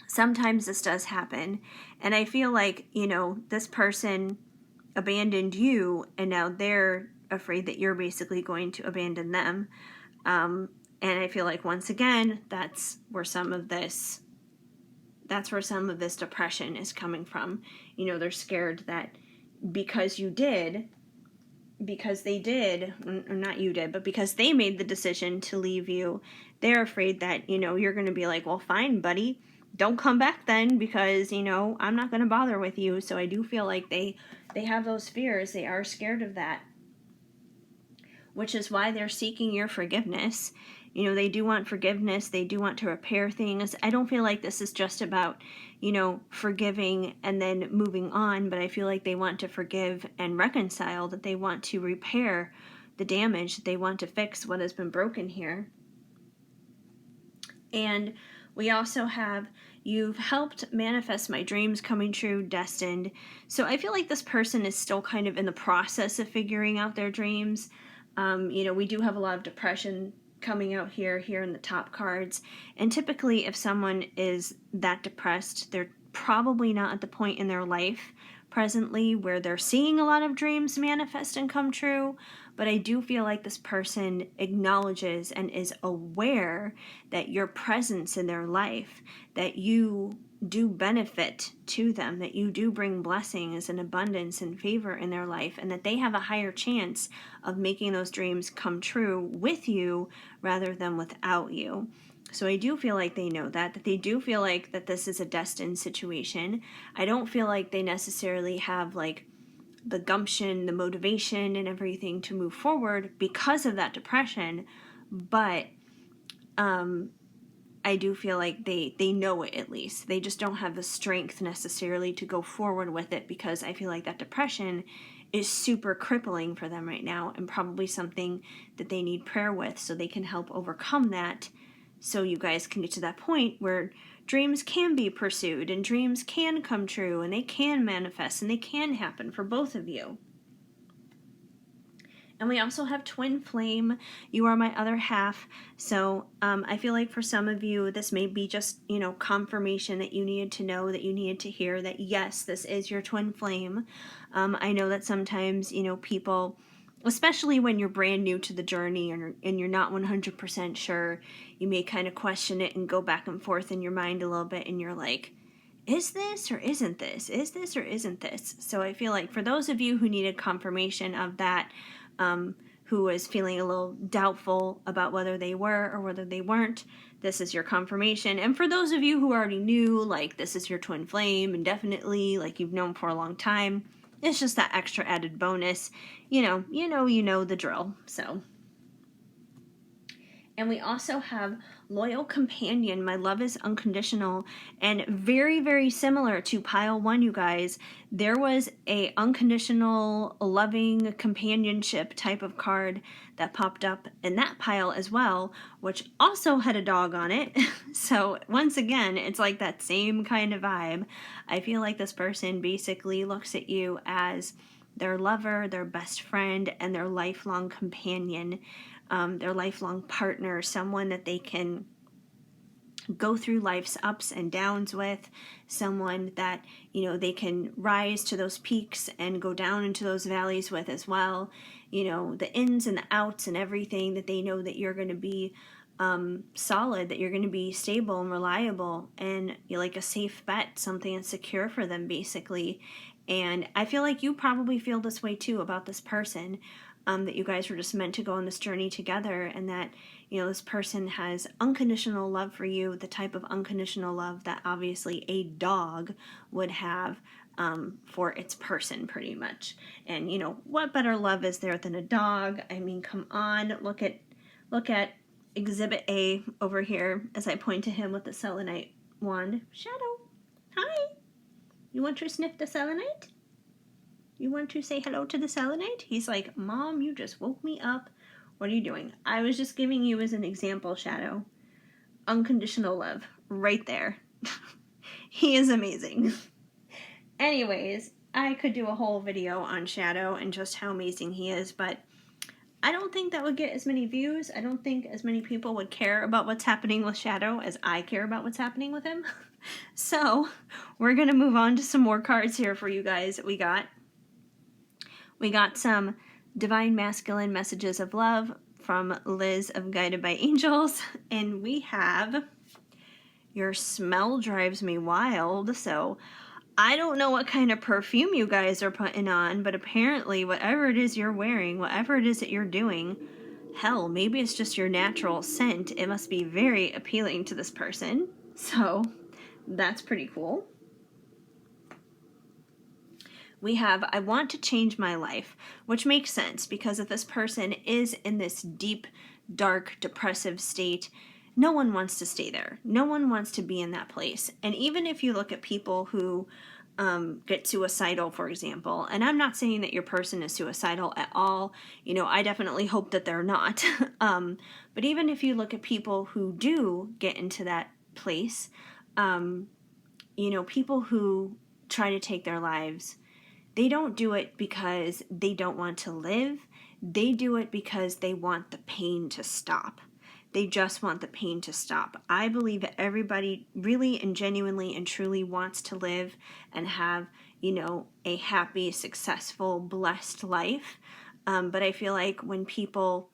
sometimes this does happen. And I feel like, this person abandoned you, and now they're afraid that you're basically going to abandon them. And I feel like, once again, that's where some of this depression is coming from. They're scared that because they did, or not you did, but because they made the decision to leave you, they're afraid that, you're going to be like, well, fine, buddy, don't come back then, because, I'm not going to bother with you. So I do feel like they have those fears. They are scared of that, which is why they're seeking your forgiveness. They do want forgiveness. They do want to repair things. I don't feel like this is just about, forgiving and then moving on, but I feel like they want to forgive and reconcile, that they want to repair the damage, that they want to fix what has been broken here. And we also have, you've helped manifest my dreams coming true, destined. So I feel like this person is still kind of in the process of figuring out their dreams. We do have a lot of depression coming out here in the top cards. And typically, if someone is that depressed, they're probably not at the point in their life presently where they're seeing a lot of dreams manifest and come true. But I do feel like this person acknowledges and is aware that your presence in their life, that you do benefit to them, that you do bring blessings and abundance and favor in their life, and that they have a higher chance of making those dreams come true with you rather than without you. So I do feel like they know that they do feel like that this is a destined situation. I don't feel like they necessarily have like the gumption, the motivation, and everything to move forward because of that depression, but I do feel like they know it at least. They just don't have the strength necessarily to go forward with it, because I feel like that depression is super crippling for them right now, and probably something that they need prayer with so they can help overcome that, so you guys can get to that point where dreams can be pursued and dreams can come true and they can manifest and they can happen for both of you. And we also have twin flame. You are my other half. So I feel like for some of you, this may be just, confirmation that you needed to know, that you needed to hear that, yes, this is your twin flame. I know that sometimes, people, especially when you're brand new to the journey and you're not 100% sure, you may kind of question it and go back and forth in your mind a little bit, and you're like, is this or isn't this? Is this or isn't this? So I feel like for those of you who needed confirmation of that, who was feeling a little doubtful about whether they were or whether they weren't, this is your confirmation. And for those of you who already knew, like, this is your twin flame, and definitely, like, you've known for a long time, it's just that extra added bonus. You know the drill. So, And we also have loyal companion. My love is unconditional. And very, very similar to pile one, you guys, there was a unconditional loving companionship type of card that popped up in that pile as well, which also had a dog on it. So once again, it's like that same kind of vibe. I feel like this person basically looks at you as their lover, their best friend, and their lifelong companion, their lifelong partner, someone that they can go through life's ups and downs with, someone that, they can rise to those peaks and go down into those valleys with as well. The ins and the outs and everything, that they know that you're going to be solid, that you're going to be stable and reliable, and you're like a safe bet, something that's secure for them, basically. And I feel like you probably feel this way too about this person, that you guys were just meant to go on this journey together, and that, this person has unconditional love for you, the type of unconditional love that obviously a dog would have for its person, pretty much. And, what better love is there than a dog? I mean, come on, look at Exhibit A over here as I point to him with the selenite wand. Shadow, hi. You want to sniff the selenite? You want to say hello to the selenite? He's like, Mom, you just woke me up. What are you doing? I was just giving you as an example, Shadow. Unconditional love. Right there. He is amazing. Anyways, I could do a whole video on Shadow and just how amazing he is, but I don't think that would get as many views. I don't think as many people would care about what's happening with Shadow as I care about what's happening with him. So, we're going to move on to some more cards here for you guys that we got. We got some Divine Masculine Messages of Love from Liz of Guided by Angels. And we have Your Smell Drives Me Wild. So I don't know what kind of perfume you guys are putting on, but apparently whatever it is you're wearing, whatever it is that you're doing, hell, maybe it's just your natural scent. It must be very appealing to this person. So that's pretty cool. We have I want to change my life, which makes sense because if this person is in this deep, dark, depressive state, no one wants to stay there. No one wants to be in that place. And even if you look at people who get suicidal, for example, and I'm not saying that your person is suicidal at all. I definitely hope that they're not. But even if you look at people who do get into that place, people who try to take their lives, they don't do it because they don't want to live. They do it because they want the pain to stop. They just want the pain to stop. I believe that everybody really and genuinely and truly wants to live and have, a happy, successful, blessed life. But I feel like when people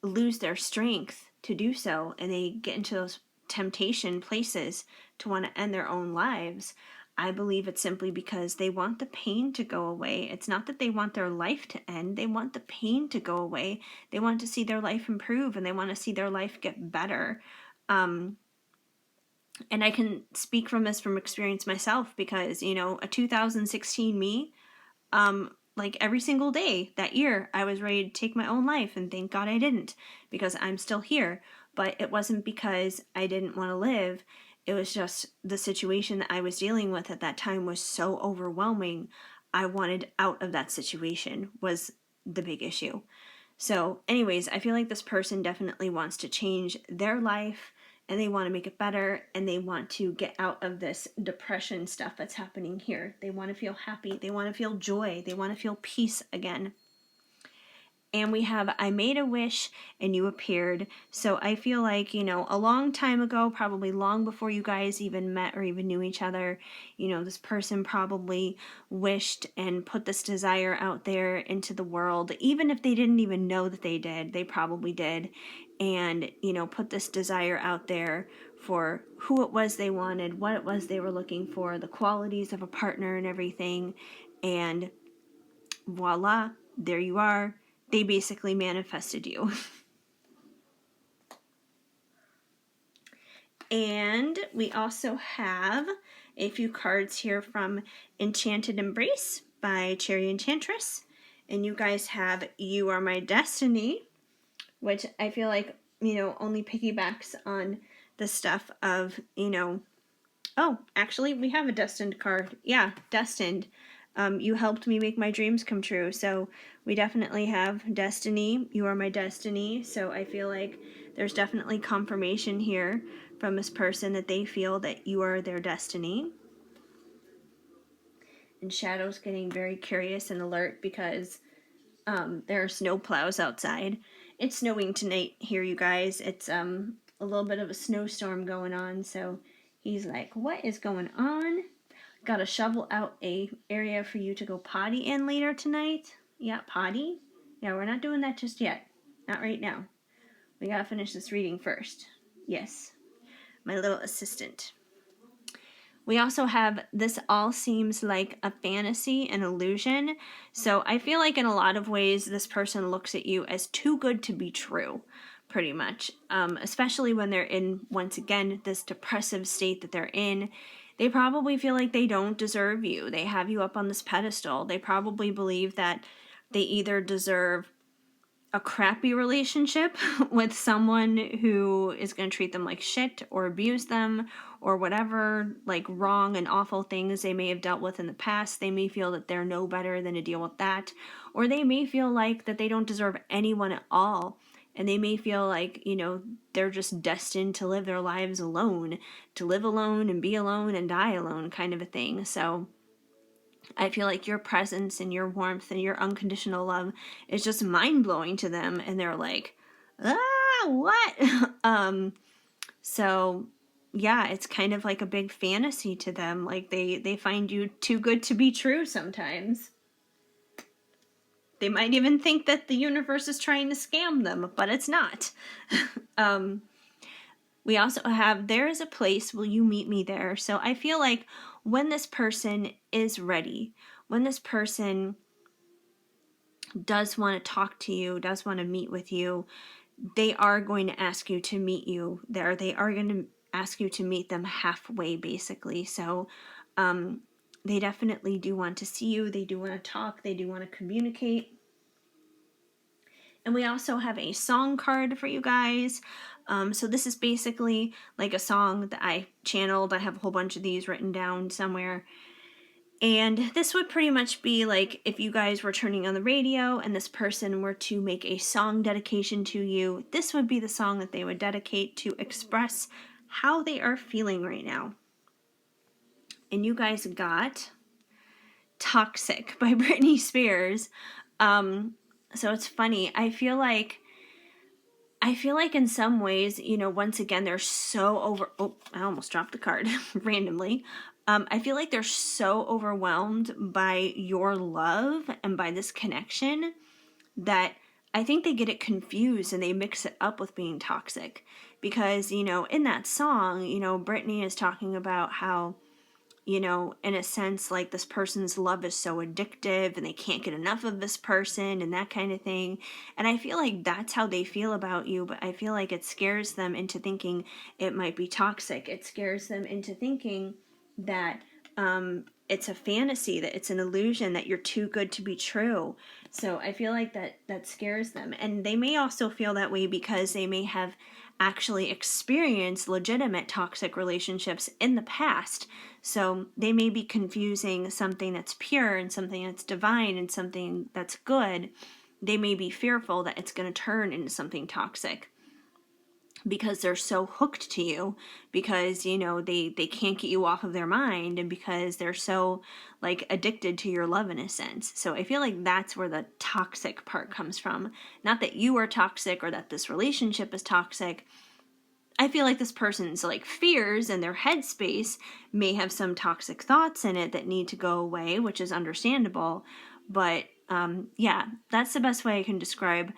lose their strength to do so and they get into those temptation places to want to end their own lives, I believe it's simply because they want the pain to go away. It's not that they want their life to end. They want the pain to go away. They want to see their life improve and they want to see their life get better. And I can speak from this from experience myself because, a 2016 me, like every single day that year, I was ready to take my own life, and thank God I didn't because I'm still here. But it wasn't because I didn't want to live. It was just the situation that I was dealing with at that time was so overwhelming. I wanted out of that situation was the big issue. So anyways, I feel like this person definitely wants to change their life and they want to make it better and they want to get out of this depression stuff that's happening here. They want to feel happy. They want to feel joy. They want to feel peace again. And we have I made a wish and you appeared. So I feel like, a long time ago, probably long before you guys even met or even knew each other, this person probably wished and put this desire out there into the world. Even if they didn't even know that they did, they probably did. And, put this desire out there for who it was they wanted, what it was they were looking for, the qualities of a partner and everything. And voila, there you are. They basically manifested you. And we also have a few cards here from Enchanted Embrace by Cherry Enchantress. And you guys have You Are My Destiny, which I feel like only piggybacks on the stuff of, oh, actually, we have a destined card. Yeah, destined. You helped me make my dreams come true. So we definitely have destiny. You are my destiny. So I feel like there's definitely confirmation here from this person that they feel that you are their destiny. And Shadow's getting very curious and alert because there are snow plows outside. It's snowing tonight here, you guys. It's a little bit of a snowstorm going on. So he's like, what is going on? Got to shovel out a area for you to go potty in later tonight. Yeah, potty. Yeah, we're not doing that just yet. Not right now. We gotta finish this reading first. Yes, my little assistant. We also have this all seems like a fantasy, an illusion. So I feel like in a lot of ways, this person looks at you as too good to be true, pretty much. Especially when they're in, once again, this depressive state that they're in. They probably feel like they don't deserve you. They have you up on this pedestal. They probably believe that they either deserve a crappy relationship with someone who is going to treat them like shit or abuse them or whatever, like wrong and awful things they may have dealt with in the past. They may feel that they're no better than to deal with that, or they may feel like that they don't deserve anyone at all, and they may feel like, they're just destined to live their lives alone, to live alone and be alone and die alone, kind of a thing. So I feel like your presence and your warmth and your unconditional love is just mind blowing to them, and they're like, what? So yeah, it's kind of like a big fantasy to them. Like they find you too good to be true sometimes. They might even think that the universe is trying to scam them, but it's not. We also have, there is a place, will you meet me there? So I feel like when this person is ready, when this person does want to talk to you, does want to meet with you, they are going to ask you to meet you there. They are going to ask you to meet them halfway, basically. So they definitely do want to see you. They do want to talk. They do want to communicate. And we also have a song card for you guys. So this is basically like a song that I channeled. I have a whole bunch of these written down somewhere. And this would pretty much be like if you guys were turning on the radio and this person were to make a song dedication to you, this would be the song that they would dedicate to express how they are feeling right now. And you guys got Toxic by Britney Spears. So it's funny. I feel like in some ways, once again, they're so oh, I almost dropped the card randomly. I feel like they're so overwhelmed by your love and by this connection that I think they get it confused and they mix it up with being toxic. Because, in that song, Britney is talking about how, in a sense, like this person's love is so addictive and they can't get enough of this person and that kind of thing. And I feel like that's how they feel about you, but I feel like it scares them into thinking it might be toxic. It scares them into thinking that it's a fantasy, that it's an illusion, that you're too good to be true. So I feel like that scares them. And they may also feel that way because they may have actually experienced legitimate toxic relationships in the past. So they may be confusing something that's pure and something that's divine and something that's good. They may be fearful that it's going to turn into something toxic because they're so hooked to you, because they can't get you off of their mind, and because they're so like addicted to your love in a sense. So I feel like that's where the toxic part comes from. Not that you are toxic or that this relationship is toxic. I feel like this person's like fears and their headspace may have some toxic thoughts in it that need to go away, which is understandable. But yeah, that's the best way I can describe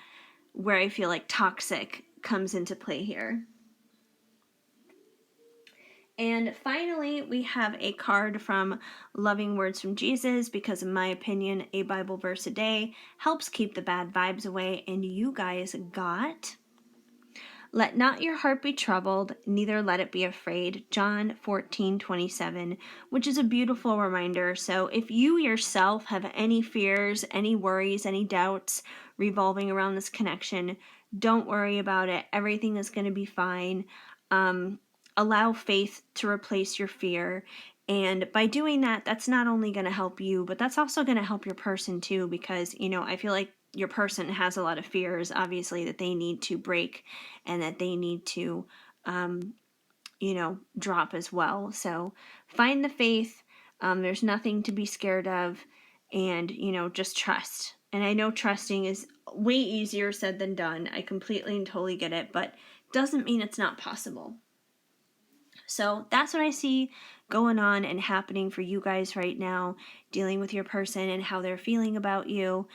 where I feel like toxic comes into play here. And finally, we have a card from Loving Words from Jesus, because in my opinion, a Bible verse a day helps keep the bad vibes away. And you guys got Let not your heart be troubled, neither let it be afraid. John 14:27, which is a beautiful reminder. So if you yourself have any fears, any worries, any doubts revolving around this connection, don't worry about it. Everything is going to be fine. Allow faith to replace your fear. And by doing that, that's not only going to help you, but that's also going to help your person too, because, I feel like your person has a lot of fears, obviously, that they need to break and that they need to, drop as well. So find the faith. There's nothing to be scared of, and, just trust. And I know trusting is way easier said than done. I completely and totally get it, but doesn't mean it's not possible. So that's what I see going on and happening for you guys right now, dealing with your person and how they're feeling about you.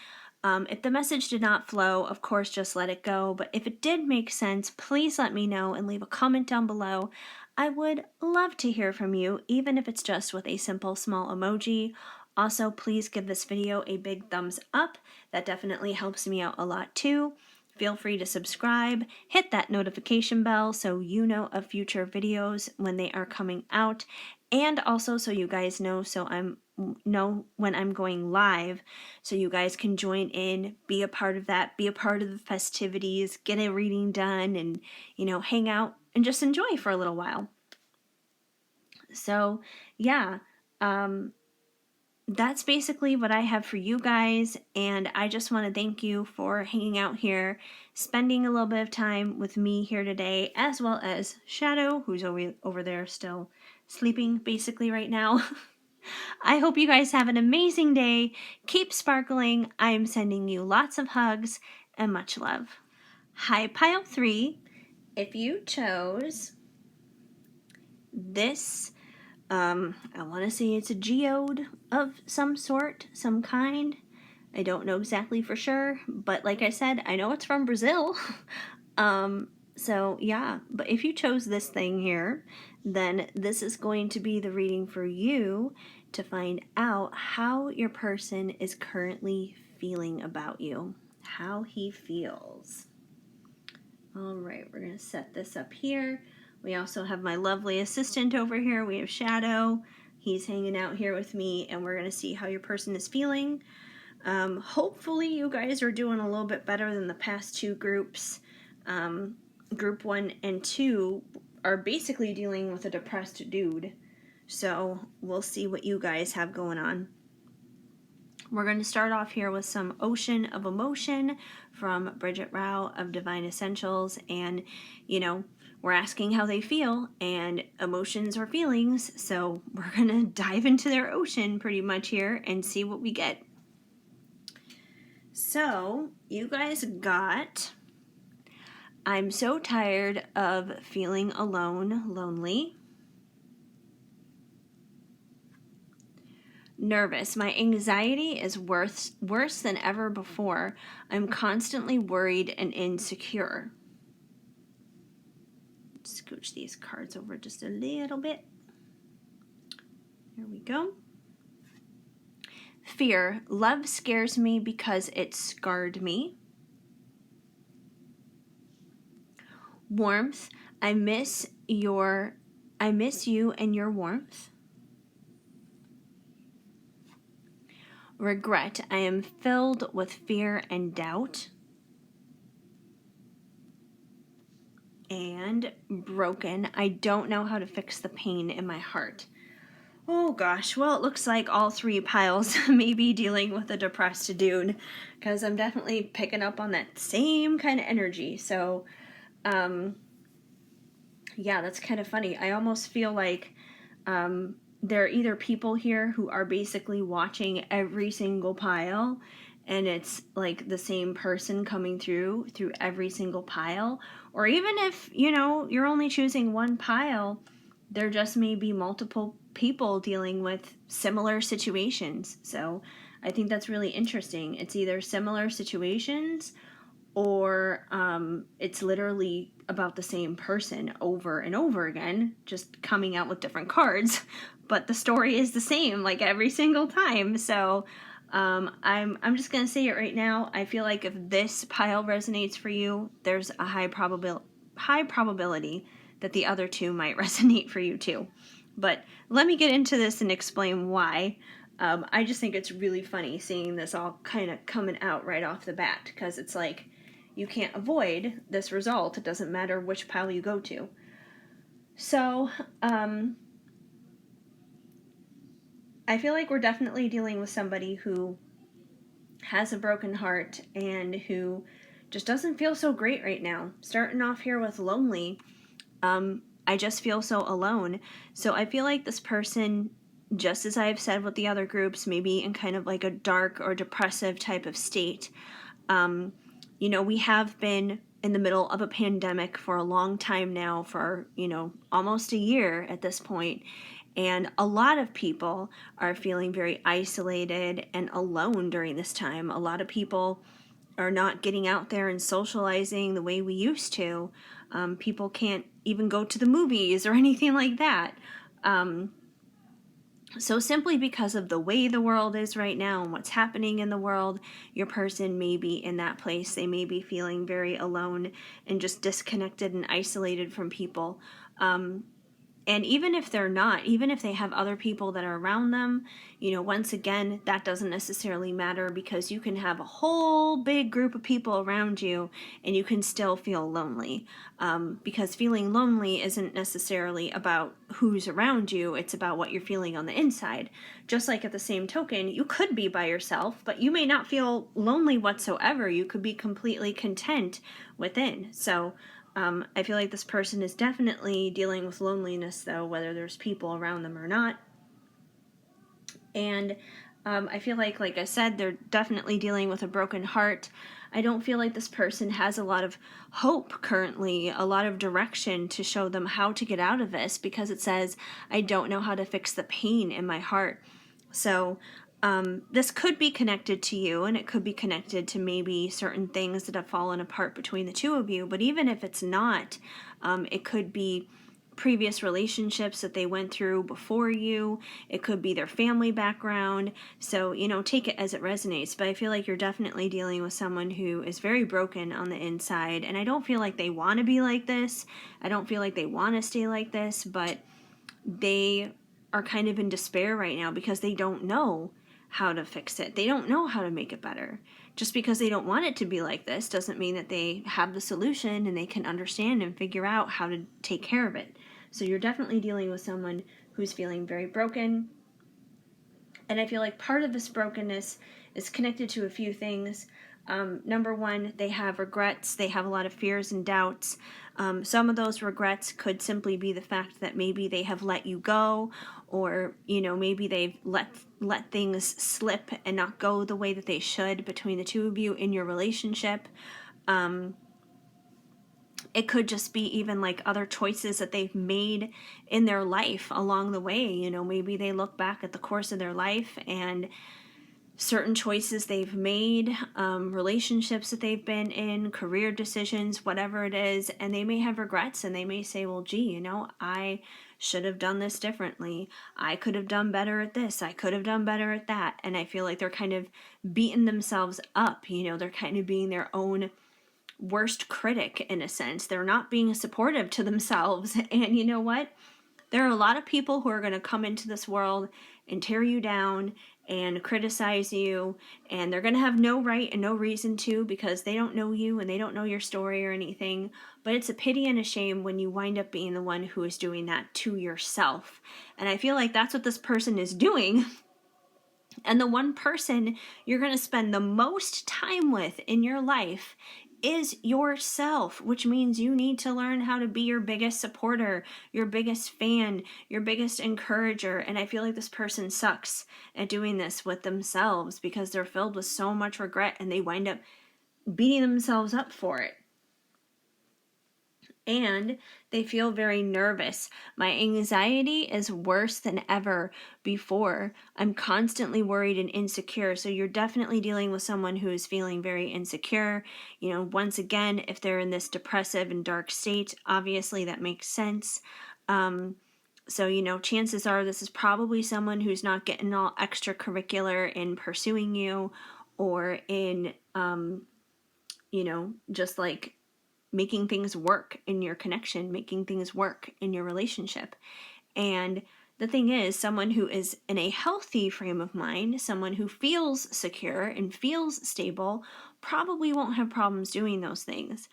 If the message did not flow, of course, just let it go. But if it did make sense, please let me know and leave a comment down below. I would love to hear from you, even if it's just with a simple small emoji. Also, please give this video a big thumbs up. That definitely helps me out a lot too. Feel free to subscribe, hit that notification bell so you know of future videos when they are coming out, and also so you guys know when I'm going live, so you guys can join in, be a part of that, be a part of the festivities, get a reading done, and hang out and just enjoy for a little while. So yeah, that's basically what I have for you guys, and I just want to thank you for hanging out here, spending a little bit of time with me here today, as well as Shadow, who's over there still sleeping basically right now. I hope you guys have an amazing day. Keep sparkling. I am sending you lots of hugs and much love. Hi, Pile 3. If you chose this, I want to say it's a geode of some sort, some kind. I don't know exactly for sure, but like I said, I know it's from Brazil. So yeah, but if you chose this thing here, then this is going to be the reading for you to find out how your person is currently feeling about you, how he feels. All right, we're going to set this up here. We also have my lovely assistant over here. We have Shadow. He's hanging out here with me, and we're going to see how your person is feeling. Hopefully you guys are doing a little bit better than the past two groups. Group 1 and 2 are basically dealing with a depressed dude. So we'll see what you guys have going on. We're going to start off here with some Ocean of Emotion from Bridget Rao of Divine Essentials. And, we're asking how they feel, and emotions are feelings. So we're going to dive into their ocean pretty much here and see what we get. So you guys got, I'm so tired of feeling alone, lonely. Nervous. My anxiety is worse than ever before. I'm constantly worried and insecure. Scooch these cards over just a little bit. There we go. Fear. Love scares me because it scarred me. Warmth. I miss you and your warmth. Regret. I am filled with fear and doubt. And broken. I don't know how to fix the pain in my heart. Oh gosh, well, it looks like all three piles may be dealing with a depressed dude, because I'm definitely picking up on that same kind of energy. So, yeah, that's kind of funny. I almost feel like there are either people here who are basically watching every single pile, and it's like the same person coming through every single pile, or even if, you're only choosing one pile, there just may be multiple people dealing with similar situations. So I think that's really interesting. It's either similar situations or it's literally about the same person over and over again, just coming out with different cards, but the story is the same like every single time. So I'm just gonna say it right now. I feel like if this pile resonates for you, there's a high high probability that the other two might resonate for you too. But let me get into this and explain why. I just think it's really funny seeing this all kind of coming out right off the bat, because it's like you can't avoid this result. It doesn't matter which pile you go to. So, I feel like we're definitely dealing with somebody who has a broken heart and who just doesn't feel so great right now. Starting off here with lonely, I just feel so alone. So I feel like this person, just as I've said with the other groups, maybe in kind of like a dark or depressive type of state. We have been in the middle of a pandemic for a long time now, for, almost a year at this point. And a lot of people are feeling very isolated and alone during this time. A lot of people are not getting out there and socializing the way we used to. People can't even go to the movies or anything like that. So simply because of the way the world is right now and what's happening in the world, your person may be in that place. They may be feeling very alone and just disconnected and isolated from people. And even if they're not, even if they have other people that are around them, once again, that doesn't necessarily matter, because you can have a whole big group of people around you and you can still feel lonely. Because feeling lonely isn't necessarily about who's around you, it's about what you're feeling on the inside. Just like at the same token, you could be by yourself, but you may not feel lonely whatsoever. You could be completely content within. So, I feel like this person is definitely dealing with loneliness, though, whether there's people around them or not. And I feel like I said, they're definitely dealing with a broken heart. I don't feel like this person has a lot of hope currently, a lot of direction to show them how to get out of this, because it says, I don't know how to fix the pain in my heart. So this could be connected to you, and it could be connected to maybe certain things that have fallen apart between the two of you. But even if it's not, it could be previous relationships that they went through before you. It could be their family background. So, take it as it resonates. But I feel like you're definitely dealing with someone who is very broken on the inside. And I don't feel like they want to be like this. I don't feel like they want to stay like this. But they are kind of in despair right now because they don't know how to fix it. They don't know how to make it better. Just because they don't want it to be like this doesn't mean that they have the solution and they can understand and figure out how to take care of it. So you're definitely dealing with someone who's feeling very broken. And I feel like part of this brokenness is connected to a few things. Number one, they have regrets. They have a lot of fears and doubts. Some of those regrets could simply be the fact that maybe they have let you go, or maybe they've let things slip and not go the way that they should between the two of you in your relationship. It could just be even like other choices that they've made in their life along the way. Maybe they look back at the course of their life and certain choices they've made, relationships that they've been in, career decisions, whatever it is, and they may have regrets, and they may say, well, gee, I should have done this differently. I could have done better at this. I could have done better at that. And I feel like they're kind of beating themselves up. They're kind of being their own worst critic in a sense. They're not being supportive to themselves. And you know what? There are a lot of people who are going to come into this world and tear you down and criticize you, and they're going to have no right and no reason to, because they don't know you and they don't know your story or anything. But it's a pity and a shame when you wind up being the one who is doing that to yourself. And I feel like that's what this person is doing. And the one person you're going to spend the most time with in your life is yourself, which means you need to learn how to be your biggest supporter, your biggest fan, your biggest encourager. And I feel like this person sucks at doing this with themselves because they're filled with so much regret and they wind up beating themselves up for it. And they feel very nervous. My anxiety is worse than ever before. I'm constantly worried and insecure. So you're definitely dealing with someone who is feeling very insecure. Once again, if they're in this depressive and dark state, obviously that makes sense. So, chances are this is probably someone who's not getting all extracurricular in pursuing you, or in, just like making things work in your connection, making things work in your relationship. And the thing is, someone who is in a healthy frame of mind, someone who feels secure and feels stable, probably won't have problems doing those things.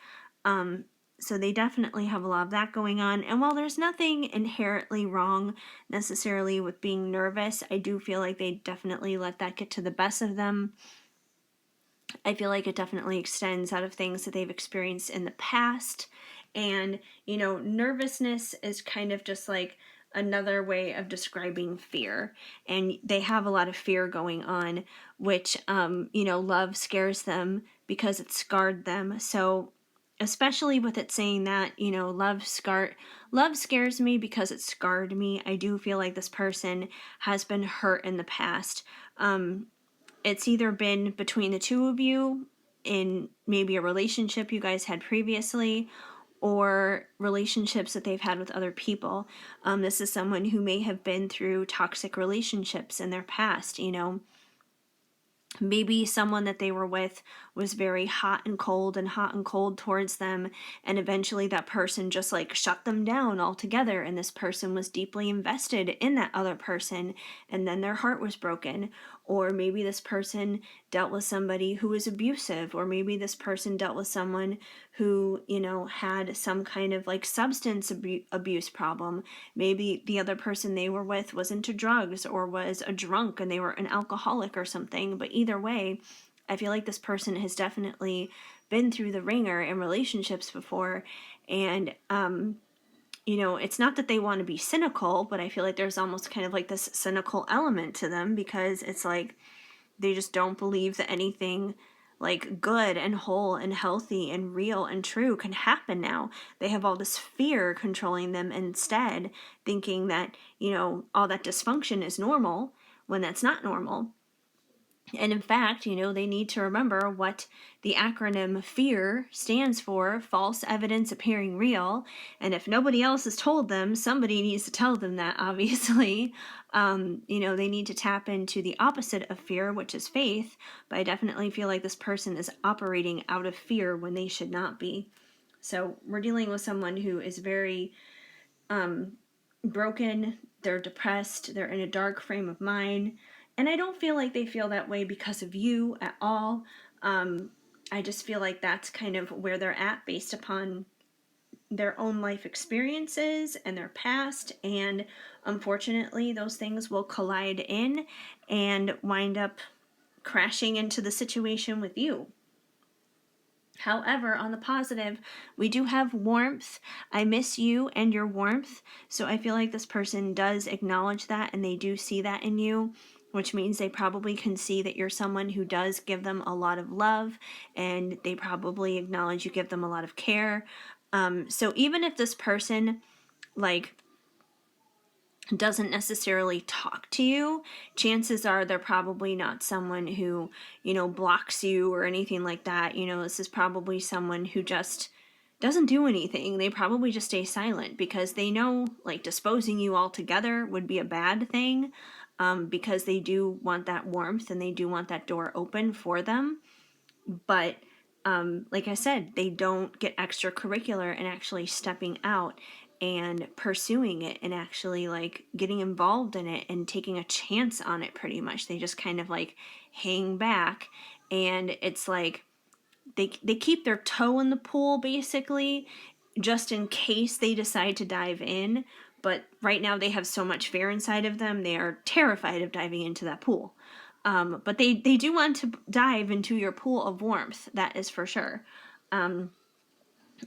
So they definitely have a lot of that going on. And while there's nothing inherently wrong necessarily with being nervous, I do feel like they definitely let that get to the best of them. I feel like it definitely extends out of things that they've experienced in the past. And, nervousness is kind of just like another way of describing fear. And they have a lot of fear going on, which, love scares them because it scarred them. So, especially with it saying that, love scares me because it scarred me. I do feel like this person has been hurt in the past. It's either been between the two of you in maybe a relationship you guys had previously, or relationships that they've had with other people. This is someone who may have been through toxic relationships in their past, Maybe someone that they were with was very hot and cold towards them, and eventually that person just like shut them down altogether, and this person was deeply invested in that other person, and then their heart was broken. Or maybe this person dealt with somebody who was abusive, or maybe this person dealt with someone who, had some kind of like substance abuse problem. Maybe the other person they were with was into drugs or was a drunk and they were an alcoholic or something. But either way, I feel like this person has definitely been through the ringer in relationships before. And, it's not that they want to be cynical, but I feel like there's almost kind of like this cynical element to them, because it's like they just don't believe that anything like good and whole and healthy and real and true can happen now. They have all this fear controlling them instead, thinking that, all that dysfunction is normal when that's not normal. And in fact, they need to remember what the acronym FEAR stands for: false evidence appearing real. And if nobody else has told them, somebody needs to tell them that, obviously. They need to tap into the opposite of fear, which is faith. But I definitely feel like this person is operating out of fear when they should not be. So we're dealing with someone who is very broken, they're depressed, they're in a dark frame of mind. And I don't feel like they feel that way because of you at all. I just feel like that's kind of where they're at based upon their own life experiences and their past. And unfortunately, those things will collide in and wind up crashing into the situation with you. However, on the positive, we do have warmth. I miss you and your warmth. So I feel like this person does acknowledge that, and they do see that in you, which means they probably can see that you're someone who does give them a lot of love, and they probably acknowledge you give them a lot of care. So even if this person, like, doesn't necessarily talk to you, chances are they're probably not someone who, blocks you or anything like that. This is probably someone who just doesn't do anything. They probably just stay silent because they know, like, disposing you altogether would be a bad thing, because they do want that warmth and they do want that door open for them. But like I said, they don't get extracurricular and actually stepping out and pursuing it and actually like getting involved in it and taking a chance on it. Pretty much they just kind of like hang back, and it's like they keep their toe in the pool basically, just in case they decide to dive in. But right now they have so much fear inside of them, they are terrified of diving into that pool. But they do want to dive into your pool of warmth, that is for sure. And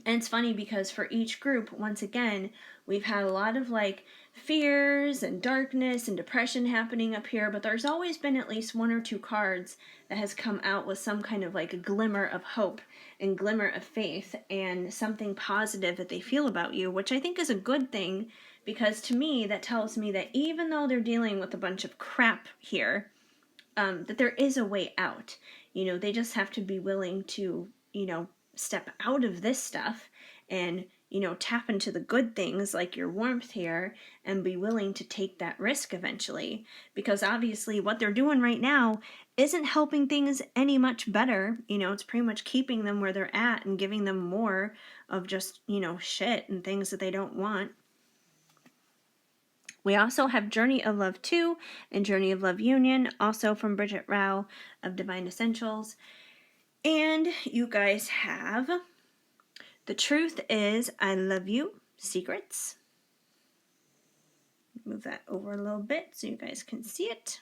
it's funny because for each group, once again, we've had a lot of like fears and darkness and depression happening up here, but there's always been at least one or two cards that has come out with some kind of like a glimmer of hope and glimmer of faith and something positive that they feel about you, which I think is a good thing, because to me that tells me that even though they're dealing with a bunch of crap here, that there is a way out. They just have to be willing to, step out of this stuff and, tap into the good things like your warmth here and be willing to take that risk eventually. Because obviously what they're doing right now isn't helping things any much better. It's pretty much keeping them where they're at and giving them more of just, shit and things that they don't want. We also have Journey of Love 2 and Journey of Love Union, also from Bridget Rao of Divine Essentials. And you guys have The Truth Is I Love You, Secrets. Move that over a little bit so you guys can see it.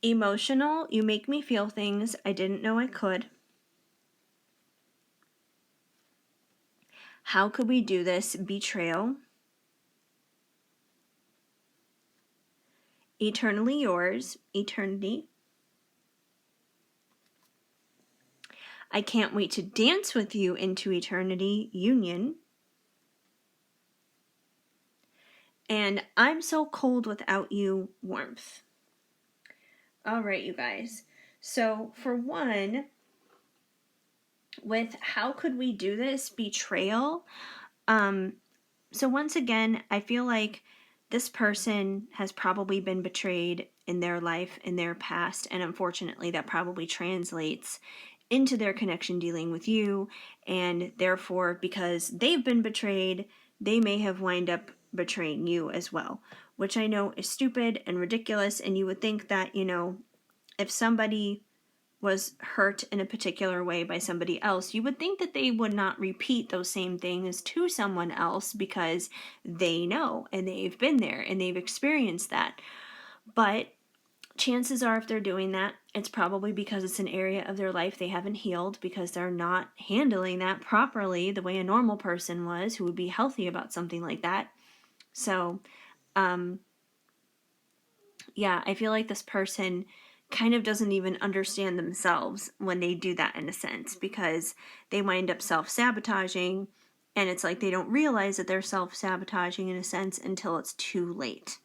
Emotional, You Make Me Feel Things I Didn't Know I Could. How Could We Do This? Betrayal. Eternally Yours, Eternity. I Can't Wait to Dance with You into Eternity, Union. And I'm So Cold Without You, Warmth. All right, you guys. So for one, with How Could We Do This? Betrayal. So once again, I feel like this person has probably been betrayed in their life, in their past, and unfortunately that probably translates into their connection dealing with you, and therefore, because they've been betrayed, they may have wind up betraying you as well, which I know is stupid and ridiculous, and you would think that, if somebody was hurt in a particular way by somebody else, you would think that they would not repeat those same things to someone else because they know and they've been there and they've experienced that. But chances are, if they're doing that, it's probably because it's an area of their life they haven't healed, because they're not handling that properly the way a normal person was who would be healthy about something like that. So, yeah, I feel like this person kind of doesn't even understand themselves when they do that, in a sense, because they wind up self-sabotaging, and it's like they don't realize that they're self-sabotaging in a sense until it's too late.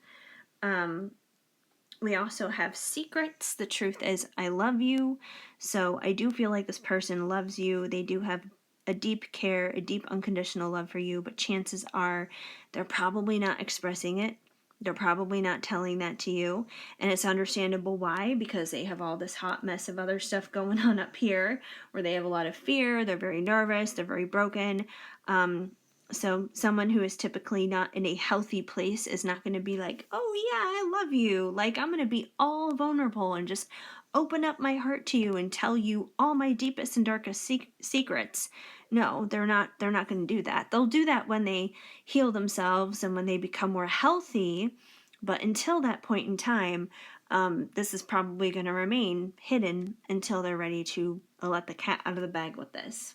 We also have Secrets. The Truth Is I Love You. So I do feel like this person loves you. They do have a deep care, a deep unconditional love for you, but chances are they're probably not expressing it. They're probably not telling that to you. And it's understandable why, because they have all this hot mess of other stuff going on up here where they have a lot of fear. They're very nervous. They're very broken. So someone who is typically not in a healthy place is not going to be like, oh yeah, I love you. Like, I'm going to be all vulnerable and just open up my heart to you and tell you all my deepest and darkest secrets. No, they're not going to do that. They'll do that when they heal themselves and when they become more healthy. But until that point in time, this is probably going to remain hidden until they're ready to let the cat out of the bag with this.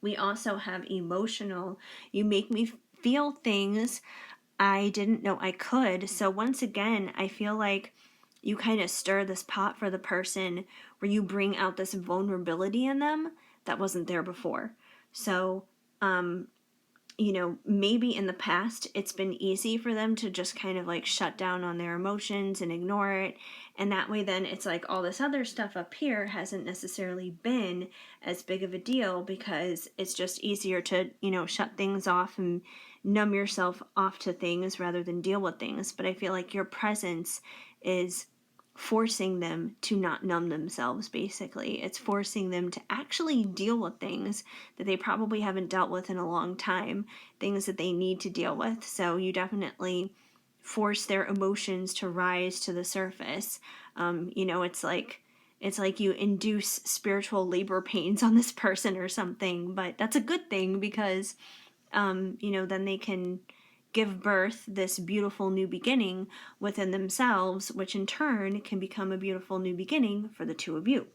We also have Emotional. You make me feel things I didn't know I could. So once again, I feel like you kind of stir this pot for the person where you bring out this vulnerability in them that wasn't there before. So, maybe in the past it's been easy for them to just kind of like shut down on their emotions and ignore it. And that way, then it's like all this other stuff up here hasn't necessarily been as big of a deal because it's just easier to, shut things off and numb yourself off to things rather than deal with things. But I feel like your presence is forcing them to not numb themselves, basically. It's forcing them to actually deal with things that they probably haven't dealt with in a long time, things that they need to deal with. So you definitely force their emotions to rise to the surface. It's like you induce spiritual labor pains on this person or something, but that's a good thing because, then they can give birth this beautiful new beginning within themselves, which in turn can become a beautiful new beginning for the two of you.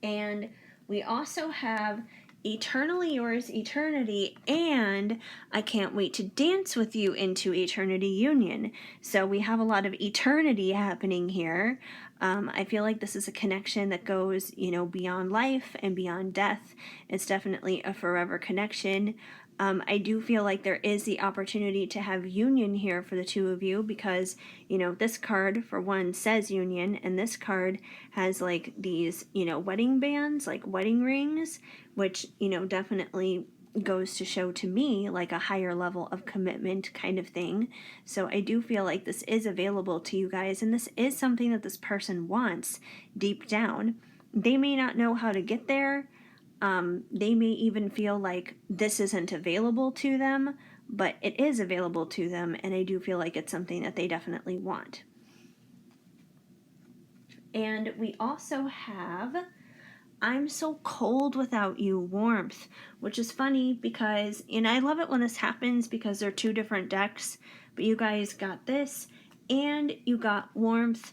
And we also have Eternally Yours, Eternity, and I Can't Wait to Dance with You into Eternity Union. So we have a lot of eternity happening here. I feel like this is a connection that goes, beyond life and beyond death. It's definitely a forever connection. I do feel like there is the opportunity to have union here for the two of you because, this card, for one, says union, and this card has like these, wedding bands, like wedding rings, which, definitely goes to show to me like a higher level of commitment kind of thing. So I do feel like this is available to you guys, and this is something that this person wants deep down. They may not know how to get there. They may even feel like this isn't available to them, but it is available to them, and I do feel like it's something that they definitely want. And we also have I'm so cold without you, warmth, which is funny because, and I love it when this happens because they're two different decks, but you guys got this and you got warmth.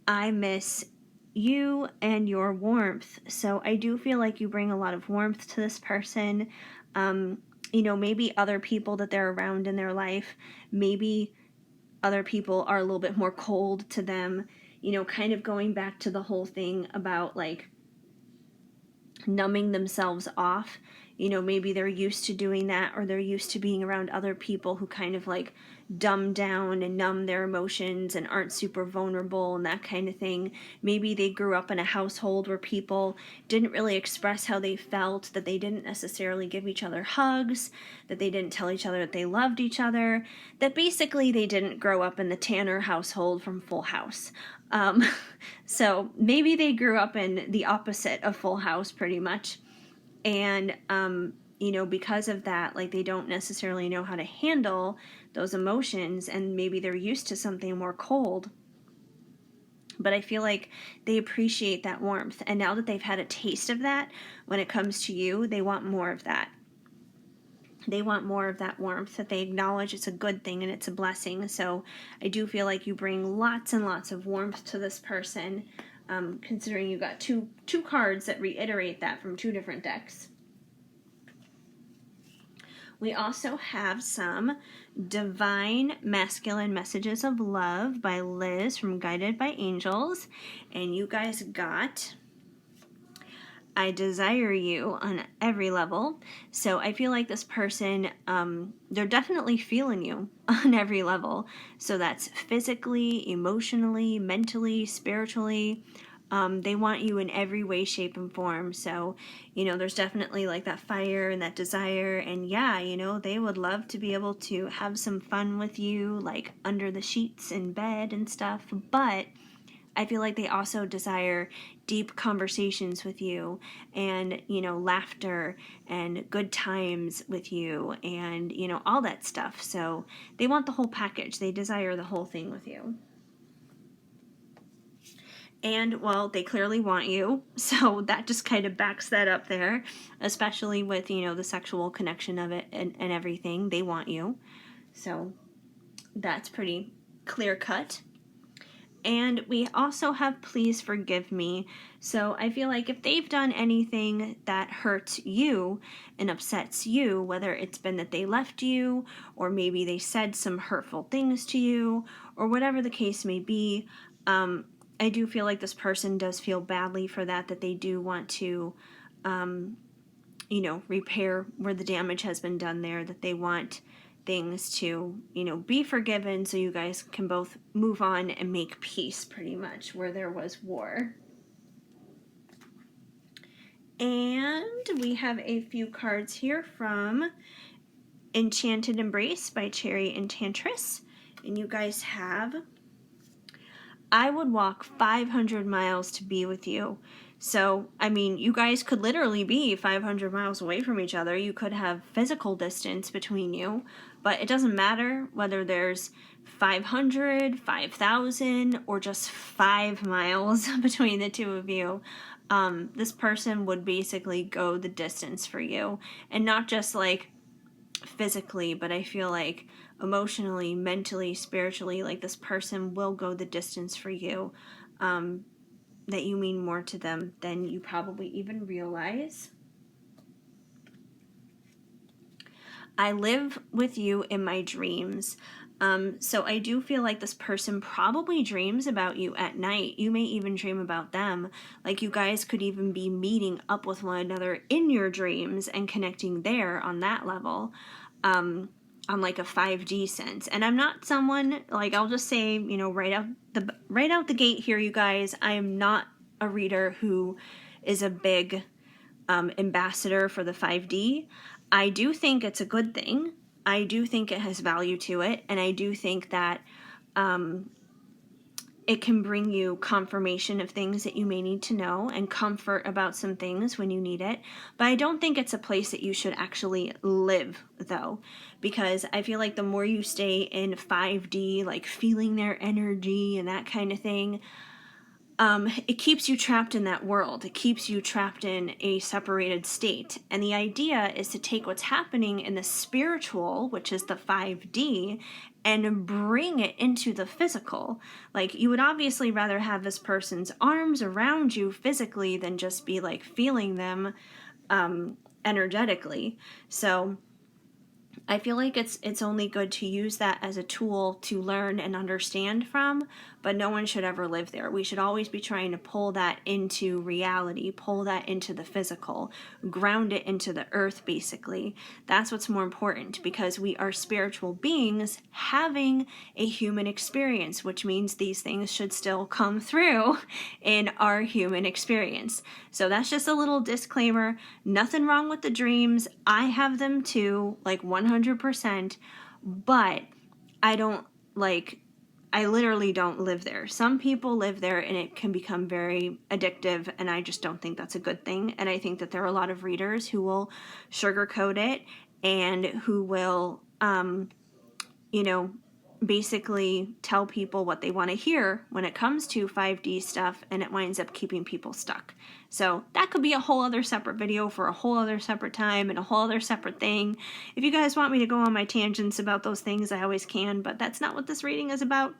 I miss you and your warmth. So I do feel like you bring a lot of warmth to this person. Maybe other people that they're around in their life, maybe other people are a little bit more cold to them, kind of going back to the whole thing about like numbing themselves off. Maybe they're used to doing that, or they're used to being around other people who kind of like dumb down and numb their emotions and aren't super vulnerable and that kind of thing. Maybe they grew up in a household where people didn't really express how they felt, that they didn't necessarily give each other hugs, that they didn't tell each other that they loved each other, that basically they didn't grow up in the Tanner household from Full House. So maybe they grew up in the opposite of Full House pretty much. And, because of that, like they don't necessarily know how to handle those emotions, and maybe they're used to something more cold. But I feel like they appreciate that warmth. And now that they've had a taste of that, when it comes to you, they want more of that. They want more of that warmth, that they acknowledge it's a good thing and it's a blessing. So I do feel like you bring lots and lots of warmth to this person, considering you got two cards that reiterate that from two different decks. We also have some Divine Masculine Messages of Love by Liz from Guided by Angels. And you guys got I desire you on every level. So I feel like this person, they're definitely feeling you on every level. So that's physically, emotionally, mentally, spiritually. They want you in every way, shape, and form. So, there's definitely like that fire and that desire. And yeah, they would love to be able to have some fun with you, like under the sheets in bed and stuff. But I feel like they also desire deep conversations with you and, laughter and good times with you and, all that stuff. So they want the whole package. They desire the whole thing with you. And, well, they clearly want you. So that just kind of backs that up there, especially with, the sexual connection of it and everything. They want you. So that's pretty clear cut. And we also have Please Forgive Me. So I feel like if they've done anything that hurts you and upsets you, whether it's been that they left you, or maybe they said some hurtful things to you, or whatever the case may be, I do feel like this person does feel badly for that they do want to, repair where the damage has been done there, that they want things to, be forgiven so you guys can both move on and make peace pretty much where there was war. And we have a few cards here from Enchanted Embrace by Cherry Enchantress. And you guys have, I would walk 500 miles to be with you. So, you guys could literally be 500 miles away from each other. You could have physical distance between you, but it doesn't matter whether there's 500, 5,000, or just 5 miles between the two of you. This person would basically go the distance for you, and not just like physically, but I feel like emotionally, mentally, spiritually, like this person will go the distance for you. That you mean more to them than you probably even realize. I live with you in my dreams. So I do feel like this person probably dreams about you at night. You may even dream about them. Like you guys could even be meeting up with one another in your dreams and connecting there on that level. On like a 5D sense. And I'm not someone, like I'll just say, right out the gate here, you guys, I am not a reader who is a big ambassador for the 5D. I do think it's a good thing. I do think it has value to it, and I do think that it can bring you confirmation of things that you may need to know and comfort about some things when you need it. But I don't think it's a place that you should actually live, though, because I feel like the more you stay in 5D, like feeling their energy and that kind of thing, it keeps you trapped in that world. It keeps you trapped in a separated state. And the idea is to take what's happening in the spiritual, which is the 5D, and bring it into the physical. Like, you would obviously rather have this person's arms around you physically than just be like feeling them energetically. So I feel like it's only good to use that as a tool to learn and understand from, but no one should ever live there. We should always be trying to pull that into reality, pull that into the physical, ground it into the earth, basically. That's what's more important, because we are spiritual beings having a human experience, which means these things should still come through in our human experience. So that's just a little disclaimer. Nothing wrong with the dreams. I have them too, like 100%, but I literally don't live there. Some people live there and it can become very addictive, and I just don't think that's a good thing. And I think that there are a lot of readers who will sugarcoat it and who will, basically tell people what they want to hear when it comes to 5D stuff, and it winds up keeping people stuck. So that could be a whole other separate video for a whole other separate time and a whole other separate thing. If you guys want me to go on my tangents about those things, I always can, but that's not what this reading is about.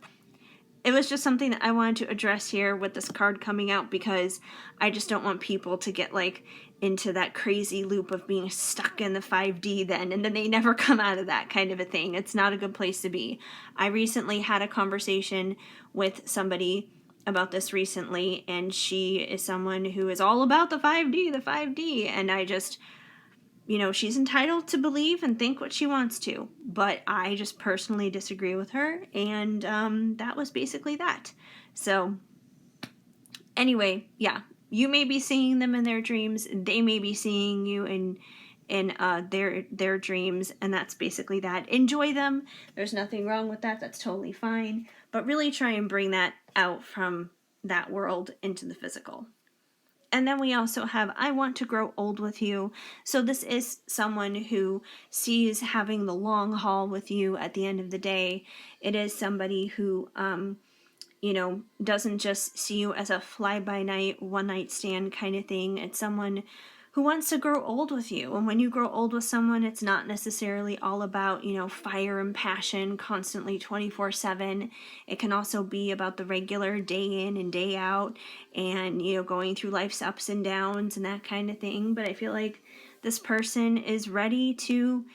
It was just something that I wanted to address here with this card coming out, because I just don't want people to get like into that crazy loop of being stuck in the 5D then, and then they never come out of that kind of a thing. It's not a good place to be. I recently had a conversation with somebody about this recently, and she is someone who is all about the 5D, and I just, she's entitled to believe and think what she wants to, but I just personally disagree with her, and that was basically that. So anyway, yeah, you may be seeing them in their dreams, they may be seeing you in their dreams, and that's basically that. Enjoy them. There's nothing wrong with that. That's totally fine. But really try and bring that out from that world into the physical. And then we also have I Want to Grow Old with You. So this is someone who sees having the long haul with you at the end of the day. It is somebody who doesn't just see you as a fly-by-night, one-night stand kind of thing. It's someone who wants to grow old with you. And when you grow old with someone, it's not necessarily all about, fire and passion constantly 24/7. It can also be about the regular day in and day out, and, going through life's ups and downs and that kind of thing. But I feel like this person is ready to,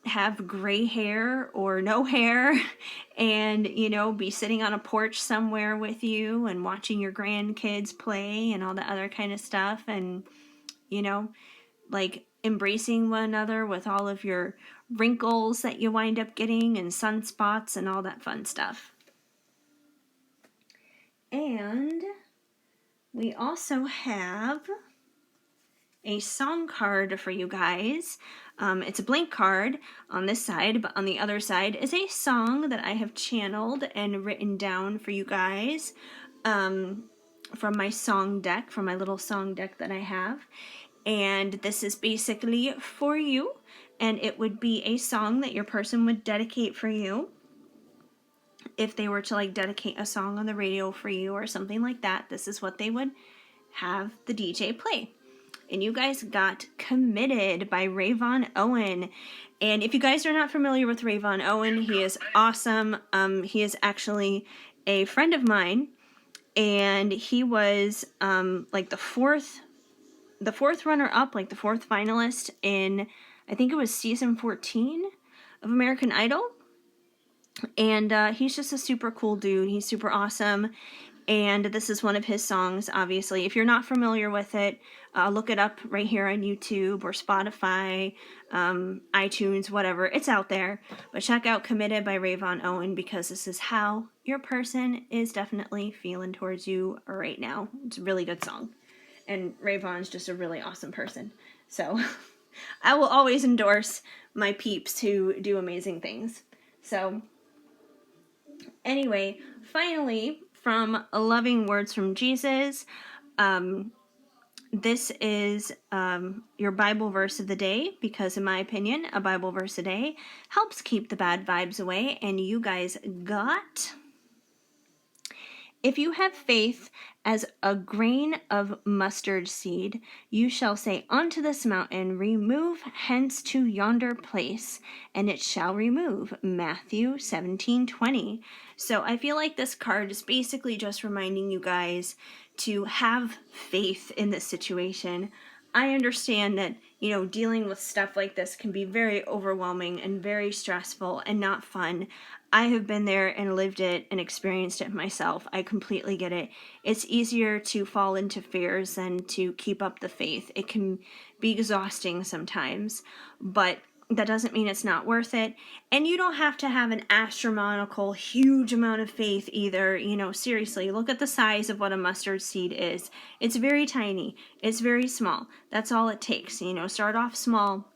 have gray hair or no hair and, be sitting on a porch somewhere with you and watching your grandkids play and all that other kind of stuff, and, like embracing one another with all of your wrinkles that you wind up getting and sunspots and all that fun stuff. And we also have a song card for you guys. It's a blank card on this side, but on the other side is a song that I have channeled and written down for you guys from my song deck, from my little song deck that I have. And this is basically for you, and it would be a song that your person would dedicate for you. If they were to like dedicate a song on the radio for you or something like that, this is what they would have the DJ play. And you guys got Committed by Rayvon Owen. And if you guys are not familiar with Rayvon Owen, he is awesome. He is actually a friend of mine, and he was like the fourth runner-up, like the fourth finalist in, I think it was season 14 of American Idol. And he's just a super cool dude. He's super awesome. And this is one of his songs, obviously. If you're not familiar with it, look it up right here on YouTube or Spotify, iTunes, whatever. It's out there. But check out Committed by Rayvon Owen, because this is how your person is definitely feeling towards you right now. It's a really good song. And Rayvon's just a really awesome person. So I will always endorse my peeps who do amazing things. So, anyway, finally, from Loving Words from Jesus, this is your Bible verse of the day, because in my opinion, a Bible verse a day helps keep the bad vibes away. And you guys got, if you have faith as a grain of mustard seed, you shall say unto this mountain, remove hence to yonder place, and it shall remove. Matthew 17:20. So I feel like this card is basically just reminding you guys to have faith in this situation. I understand that, dealing with stuff like this can be very overwhelming and very stressful and not fun. I have been there and lived it and experienced it myself. I completely get it. It's easier to fall into fears than to keep up the faith. It can be exhausting sometimes, but that doesn't mean it's not worth it. And you don't have to have an astronomical, huge amount of faith either. Seriously, look at the size of what a mustard seed is. It's very tiny. It's very small. That's all it takes. Start off small.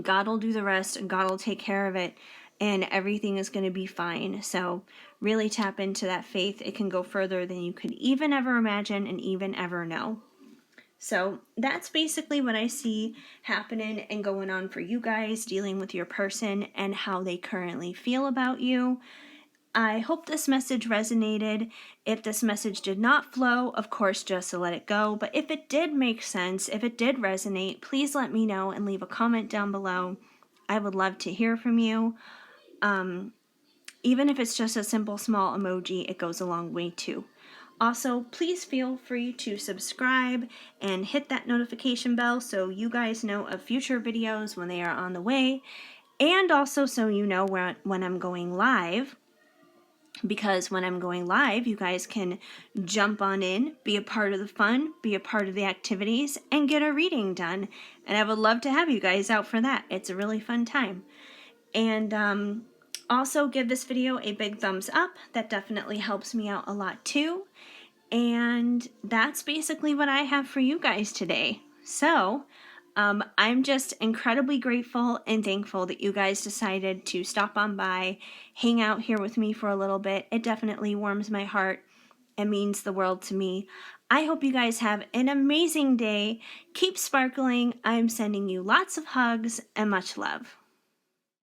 God will do the rest, and God will take care of it, and everything is going to be fine. So really tap into that faith. It can go further than you could even ever imagine and even ever know. So that's basically what I see happening and going on for you guys, dealing with your person and how they currently feel about you. I hope this message resonated. If this message did not flow, of course, just let it go. But if it did make sense, if it did resonate, please let me know and leave a comment down below. I would love to hear from you. Even if it's just a simple small emoji, it goes a long way too. Also, please feel free to subscribe and hit that notification bell so you guys know of future videos when they are on the way. And also so you know when I'm going live. Because when I'm going live, you guys can jump on in, be a part of the fun, be a part of the activities, and get a reading done. And I would love to have you guys out for that. It's a really fun time. And also give this video a big thumbs up. That definitely helps me out a lot too. And that's basically what I have for you guys today. So, I'm just incredibly grateful and thankful that you guys decided to stop on by, hang out here with me for a little bit. It definitely warms my heart and means the world to me. I hope you guys have an amazing day. Keep sparkling. I'm sending you lots of hugs and much love.